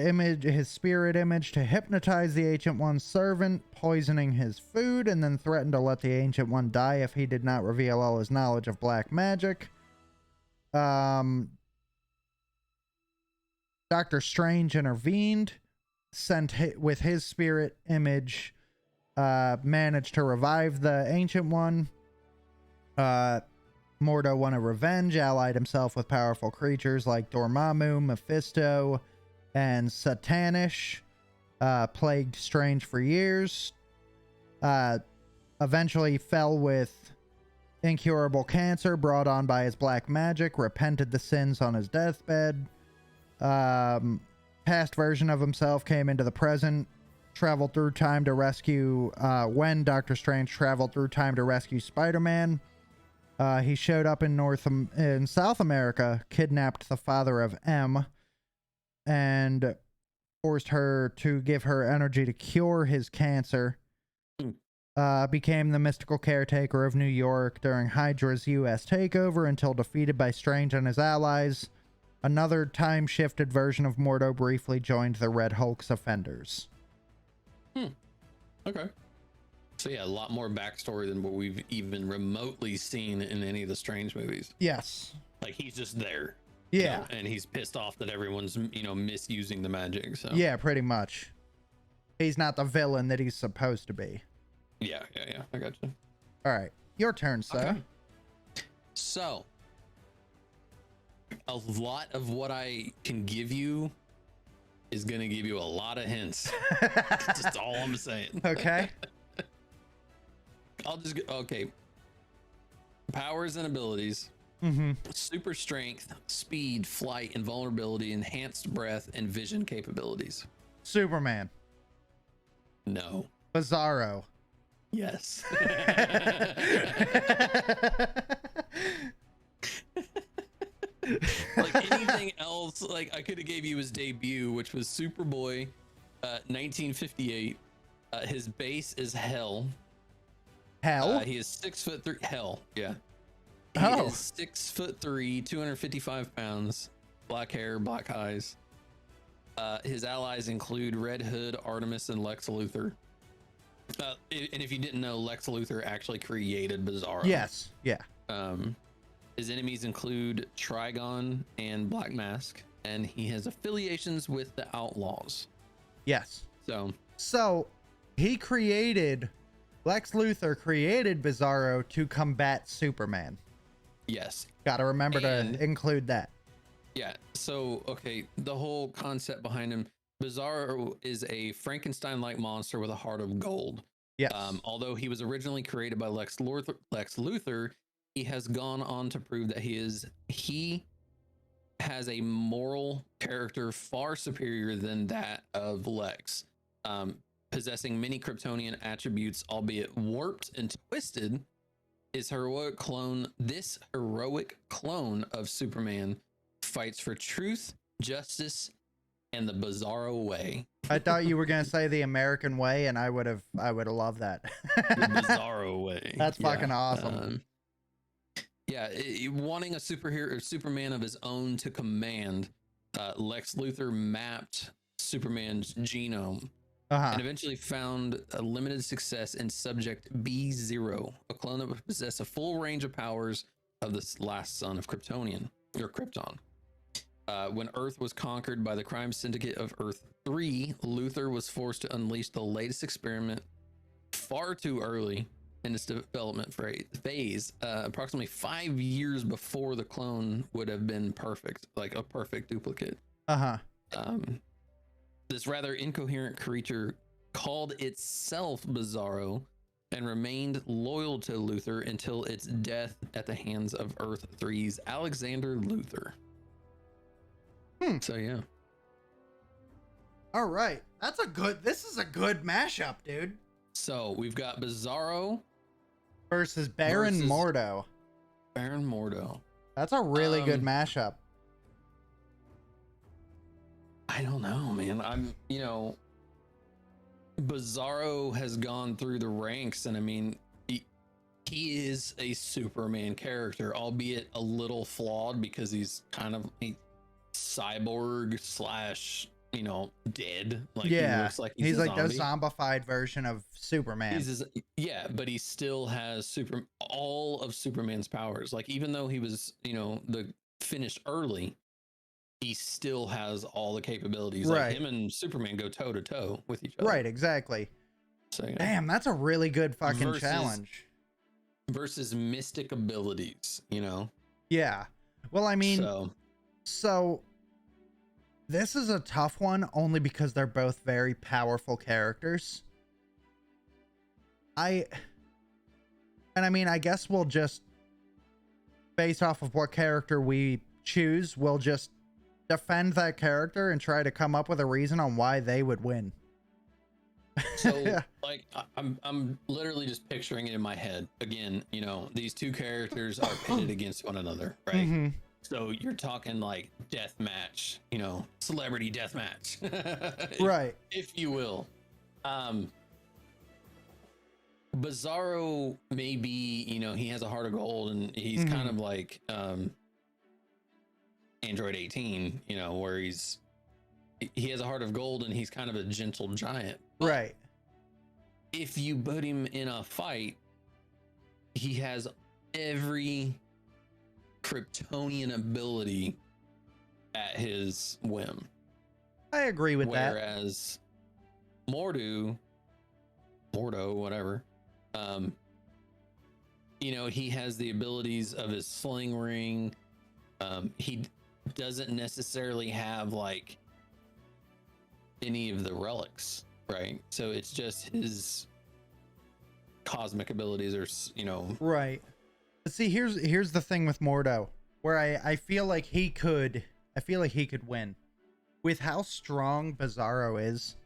spirit image to hypnotize the Ancient One's servant, poisoning his food, and then threatened to let the Ancient One die if he did not reveal all his knowledge of black magic. Doctor Strange intervened, with his spirit image, managed to revive the Ancient One. Mordo wanted revenge, allied himself with powerful creatures like Dormammu, Mephisto, and Satanish, plagued Strange for years. Eventually fell with incurable cancer brought on by his black magic, repented the sins on his deathbed. Past version of himself came into the present, traveled through time to rescue, when Doctor Strange traveled through time to rescue Spider-Man. He showed up in South America, kidnapped the father of M, and forced her to give her energy to cure his cancer. Became the mystical caretaker of New York during Hydra's U.S. takeover until defeated by Strange and his allies. Another time-shifted version of Mordo briefly joined the Red Hulk's offenders. Okay. So yeah, a lot more backstory than what we've even remotely seen in any of the Strange movies. Yes. Like he's just there. Yeah. And he's pissed off that everyone's, misusing the magic. So yeah, pretty much. He's not the villain that he's supposed to be. Yeah. I got you. All right, your turn, sir. Okay. So, a lot of what I can give you is going to give you a lot of hints. That's just all I'm saying. Okay. I'll just okay. Powers and abilities. Super strength, speed, flight, invulnerability, enhanced breath, and vision capabilities. Superman. No. Bizarro. Yes. Like anything else, like I could have gave you his debut, which was Superboy, 1958. His base is Hell. Hell? He is 6'3". Hell, yeah. He Oh. is 6'3", 255 pounds, black hair, black eyes. His allies include Red Hood, Artemis, and Lex Luthor. And if you didn't know, Lex Luthor actually created Bizarro. Yes. Yeah. His enemies include Trigon and Black Mask, and he has affiliations with the Outlaws. Yes. So Lex Luthor created Bizarro to combat Superman. yes. Gotta remember to include that. Yeah. So, okay. The whole concept behind him, Bizarro is a Frankenstein-like monster with a heart of gold. Yes. Although he was originally created by Lex Luthor, he has gone on to prove that he has a moral character far superior than that of Lex, possessing many Kryptonian attributes, albeit warped and twisted. This heroic clone of Superman fights for truth, justice, and the Bizarro way. I thought you were gonna say the American way, and I would have loved that. The Bizarro way. That's fucking awesome. Wanting a superhero or Superman of his own to command, Lex Luthor mapped Superman's genome and eventually found a limited success in Subject B0, a clone that would possess a full range of powers of the last son of Krypton. When Earth was conquered by the crime syndicate of Earth 3, Luthor was forced to unleash the latest experiment far too early in its development phase, approximately 5 years before the clone would have been perfect, like a perfect duplicate. This rather incoherent creature called itself Bizarro and remained loyal to Luthor until its death at the hands of Earth 3's Alexander Luthor. So yeah. All right. This is a good mashup, dude. So we've got Bizarro versus Baron Mordo. Baron Mordo. That's a really good mashup. I don't know, man. Bizarro has gone through the ranks, and I mean, he is a Superman character, albeit a little flawed because he's kind of a cyborg slash, dead. Like, yeah, he looks like he's like the zombified version of Superman. But he still has all of Superman's powers. Like, even though he was, the finished early, he still has all the capabilities. Right. Like, him and Superman go toe to toe with each other. Right, exactly. So, yeah. Damn, that's a really good fucking challenge. Versus mystic abilities, Yeah. Well, I mean, so this is a tough one only because they're both very powerful characters. I guess we'll just, based off of what character we choose, we'll just defend that character and try to come up with a reason on why they would win. So like I'm literally just picturing it in my head. Again, these two characters are pitted against one another, right? So you're talking like death match, celebrity death match. Right. If you will. Bizarro may be, he has a heart of gold, and he's kind of like Android 18, where he has a heart of gold and he's kind of a gentle giant. But right. if you put him in a fight, he has every Kryptonian ability at his whim. I agree with that. Whereas Mordo, whatever, he has the abilities of his sling ring. He doesn't necessarily have like any of the relics, right? So it's just his cosmic abilities are, right. See, here's the thing with Mordo, where I feel like he could win with how strong Bizarro is.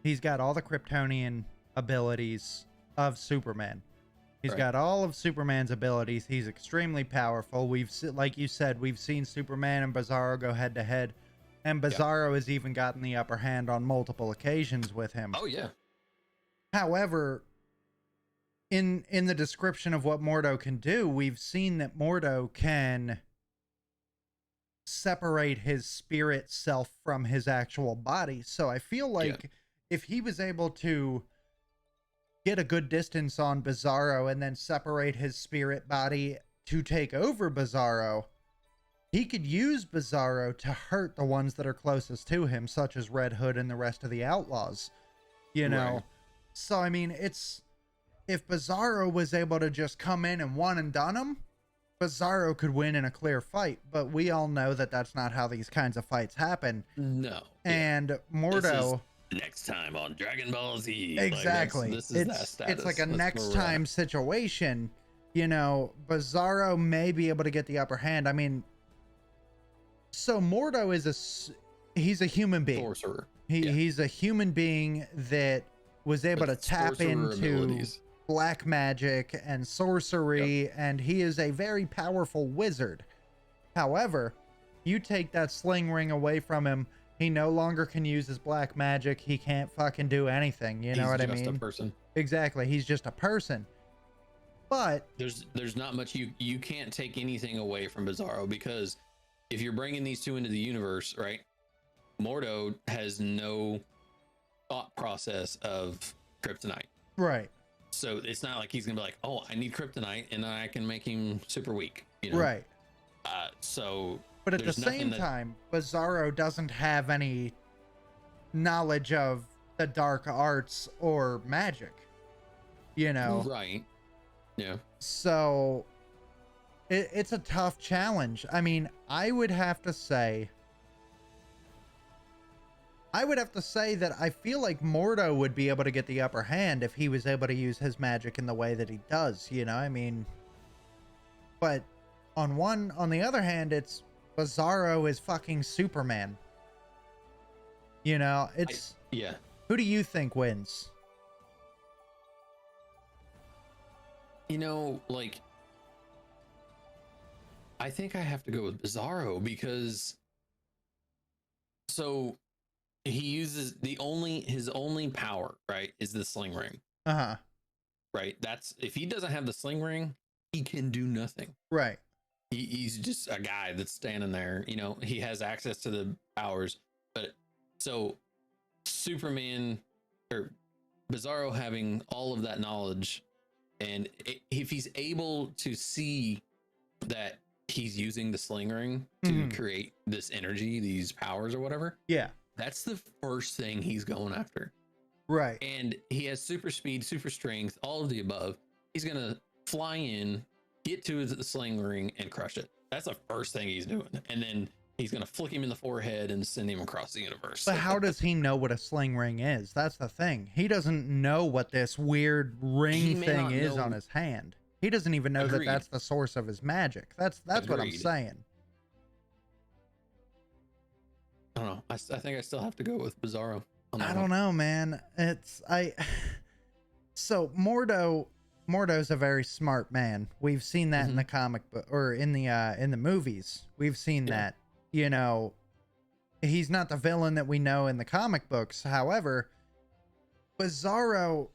He's got all the Kryptonian abilities of Superman. He's got all of Superman's abilities. He's extremely powerful. Like you said, we've seen Superman and Bizarro go head to head, and Bizarro has even gotten the upper hand on multiple occasions with him. Oh yeah. However, in the description of what Mordo can do, we've seen that Mordo can separate his spirit self from his actual body. So I feel like if he was able to get a good distance on Bizarro and then separate his spirit body to take over Bizarro, he could use Bizarro to hurt the ones that are closest to him, such as Red Hood and the rest of the Outlaws. Right. So I mean, if Bizarro was able to just come in and one and done him, Bizarro could win in a clear fight. But we all know that that's not how these kinds of fights happen. No. And Mordo, next time on Dragon Ball Z. Exactly. Like, this is that status. It's like a next time situation, Bizarro may be able to get the upper hand. I mean, so Mordo he's a human being. Sorcerer. He's a human being that was able to tap into abilities. black magic and sorcery, and he is a very powerful wizard. However, you take that sling ring away from him, he no longer can use his black magic. He can't fucking do anything. You know what I mean? He's just a person. Exactly. He's just a person. But there's not much you can't take anything away from Bizarro, because if you're bringing these two into the universe, right? Mordo has no thought process of kryptonite. Right. So it's not like he's gonna be like, oh, I need kryptonite and then I can make him super weak. You know? Right. But at the same time, Bizarro doesn't have any knowledge of the dark arts or magic. Right. Yeah. So it's a tough challenge. I mean, I would have to say that I feel like Mordo would be able to get the upper hand if he was able to use his magic in the way that he does, I mean, but on the other hand, it's Bizarro is fucking Superman. Yeah. Who do you think wins? Like, I think I have to go with Bizarro, because so he uses his only power, right, is the sling ring. Uh-huh. Right. That's, if he doesn't have the sling ring, he can do nothing. Right. He's just a guy that's standing there. He has access to the powers, but so Superman or Bizarro having all of that knowledge, and if he's able to see that he's using the sling ring to create this energy, these powers or whatever. Yeah. That's the first thing he's going after. Right. And he has super speed, super strength, all of the above. He's going to fly in, get to the sling ring and crush it. That's the first thing he's doing. And then he's going to flick him in the forehead and send him across the universe. But how does he know what a sling ring is? That's the thing. He doesn't know what this weird ring thing is on his hand. He doesn't even know that that's the source of his magic. That's what I'm saying. I don't know. I think I still have to go with Bizarro. I don't know, man. So Mordo's a very smart man. We've seen that in the comic book, or in the movies. We've seen that. He's not the villain that we know in the comic books. However, Bizarro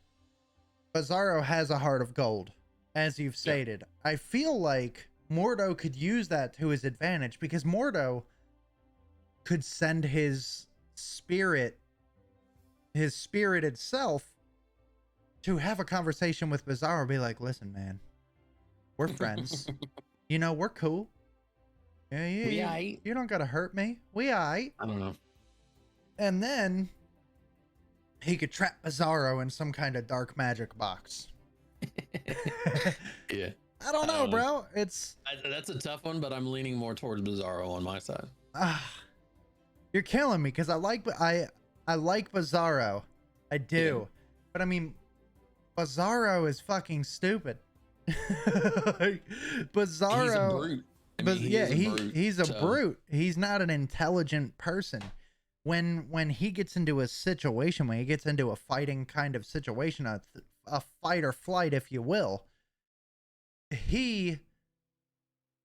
has a heart of gold, as you've stated. I feel like Mordo could use that to his advantage, because Mordo could send his spirited self to have a conversation with Bizarro, be like, listen, man, we're friends. We're cool. Yeah, you don't gotta hurt me. We aight. I don't know. And then he could trap Bizarro in some kind of dark magic box. Yeah. I don't know, bro. That's a tough one, but I'm leaning more towards Bizarro on my side. You're killing me, because I like Bizarro. I do. Yeah. But I mean, Bizarro is fucking stupid. Bizarro. He's a brute. He's a brute. He's not an intelligent person. When he gets into a situation, when he gets into a fighting kind of situation, a fight or flight, if you will, he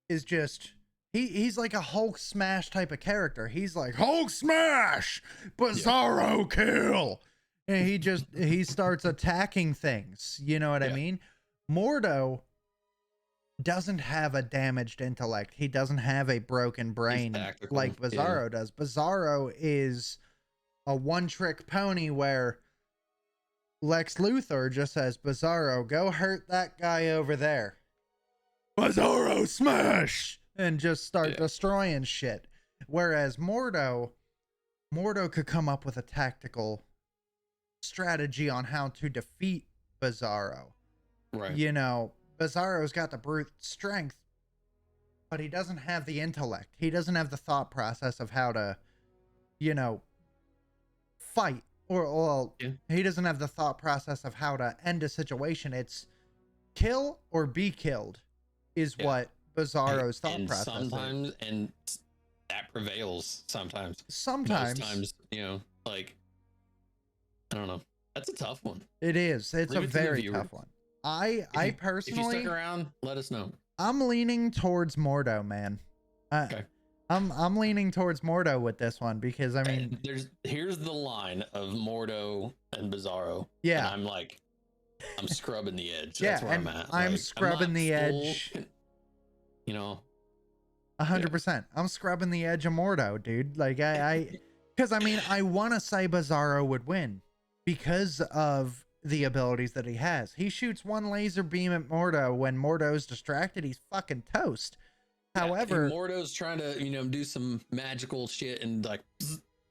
is just... He's like a Hulk smash type of character. He's like, Hulk smash, Bizarro kill. And he starts attacking things. You know what I mean? Mordo doesn't have a damaged intellect. He doesn't have a broken brain like Bizarro does. Bizarro is a one-trick pony where Lex Luthor just says, Bizarro, go hurt that guy over there. Bizarro smash! And just start destroying shit. Whereas Mordo could come up with a tactical strategy on how to defeat Bizarro. Right. Bizarro's got the brute strength, but he doesn't have the intellect. He doesn't have the thought process of how to, fight. He doesn't have the thought process of how to end a situation. It's kill or be killed is what Bizarro's thought and process sometimes is. and that prevails sometimes. Sometimes. Most times, you know, like, I don't know. That's a tough one. It is. It's Leave a it to the very viewer. tough one. I If you personally, stuck around, let us know. I'm leaning towards Mordo, man. Okay. I'm leaning towards Mordo with this one because I mean, Here's the line of Mordo and Bizarro. yeah. And I'm like, I'm scrubbing the edge. Yeah, That's where and I'm at. I'm Like, scrubbing not the full, edge. You know, 100%. I'm scrubbing the edge of Mordo, dude. Like because I mean, I want to say Bizarro would win because of the abilities that he has. He shoots one laser beam at Mordo. When Mordo's distracted, he's fucking toast. However, Mordo's trying to, you know, do some magical shit and like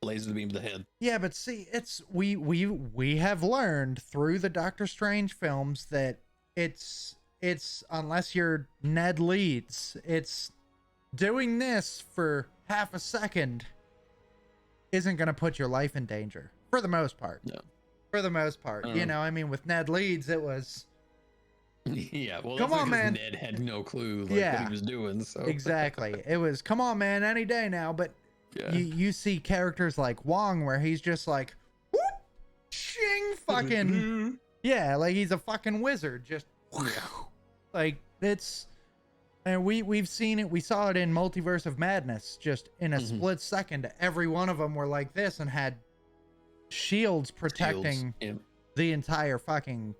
laser beam to the head. yeah, but see, it's we have learned through the Doctor Strange films that it's unless you're Ned Leeds, it's doing this for half a second isn't going to put your life in danger for the most part. No. For the most part, you know, I mean, with Ned Leeds, it was. Yeah, well, come that's on, man. Ned had no clue what he was doing. So exactly, it was come on, man, any day now. But you see characters like Wong where he's just like, whoop, ching, fucking yeah, like he's a fucking wizard, just like it's. And we've seen it. We saw it in Multiverse of Madness. Just in a split second, every one of them were like this and had shields protecting the entire fucking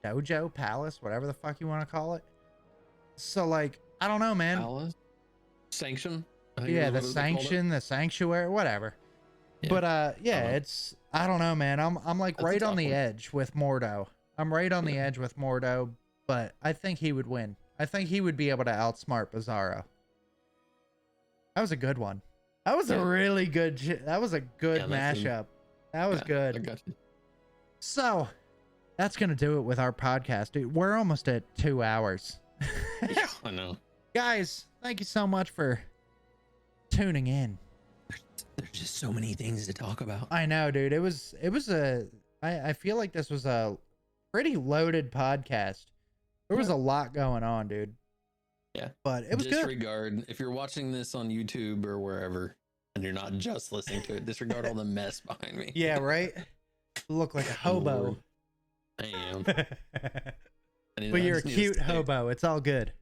dojo, palace, whatever the fuck you want to call it. So like, I don't know, man. Palace? Sanction? Yeah, the sanction, the sanctuary, whatever. Yeah. But it's I don't know, man. I'm like right on the edge with Mordo. I'm right on the edge with Mordo, but I think he would win. I think he would be able to outsmart Bizarro. That was a good one. That was a really good. That was a good mashup. That was good. I got you. So, that's gonna do it with our podcast, dude. We're almost at 2 hours. Yeah, I know. Guys, thank you so much for tuning in. There's just so many things to talk about. I know, dude. I feel like this was a pretty loaded podcast. There was a lot going on, dude. Yeah. But it was disregard, if you're watching this on YouTube or wherever, and you're not just listening to it, disregard all the mess behind me. Yeah, right? Look like a hobo. Lord. I am. But you're a cute hobo. It's all good.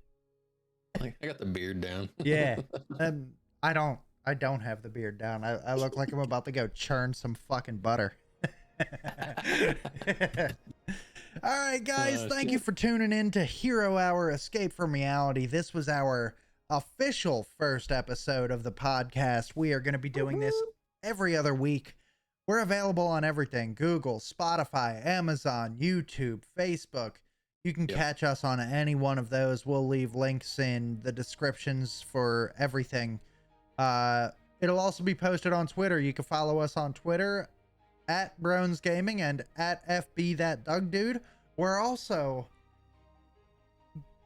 Like, I got the beard down. Yeah. I don't have the beard down. I look like I'm about to go churn some fucking butter. All right, guys, thank you for tuning in to Hero Hour Escape from Reality. This was our official first episode of the podcast. We are going to be doing this every other week. We're available on everything: Google, Spotify, Amazon, YouTube, Facebook. You can catch us on any one of those. We'll leave links in the descriptions for everything. It'll also be posted on Twitter. You can follow us on Twitter at Brones Gaming and at FB That Doug Dude. We're also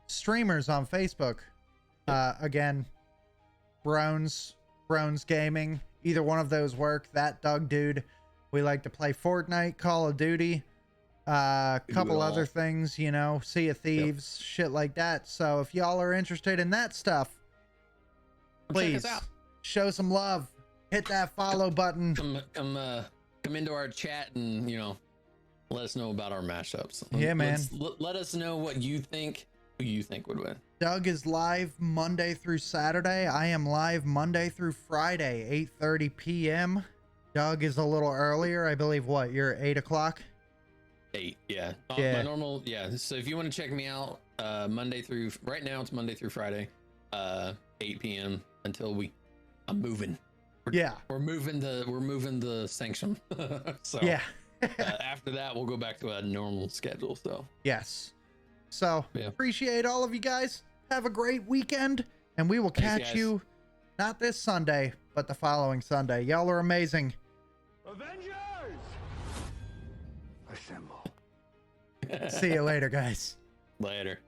streamers on Facebook. Again, Brones Gaming. Either one of those work. That Doug Dude. We like to play Fortnite, Call of Duty, couple other things, you know, Sea of Thieves, shit like that. So if y'all are interested in that stuff, please show some love. Hit that follow button. Come into our chat and, you know, let us know about our mashups. Yeah, man. Let us know what you think, who you think would win. Doug is live Monday through Saturday. I am live Monday through Friday, 8:30 p.m. Doug is a little earlier. I believe, what, you're 8 o'clock? 8, yeah. My normal, yeah. So if you want to check me out, right now it's Monday through Friday, 8 p.m. until I'm moving. We're moving the sanction. So yeah. After that, we'll go back to a normal schedule. So yes. So appreciate all of you guys. Have a great weekend, and we will catch you not this Sunday, but the following Sunday. Y'all are amazing. Avengers! Assemble. See you later, guys. Later.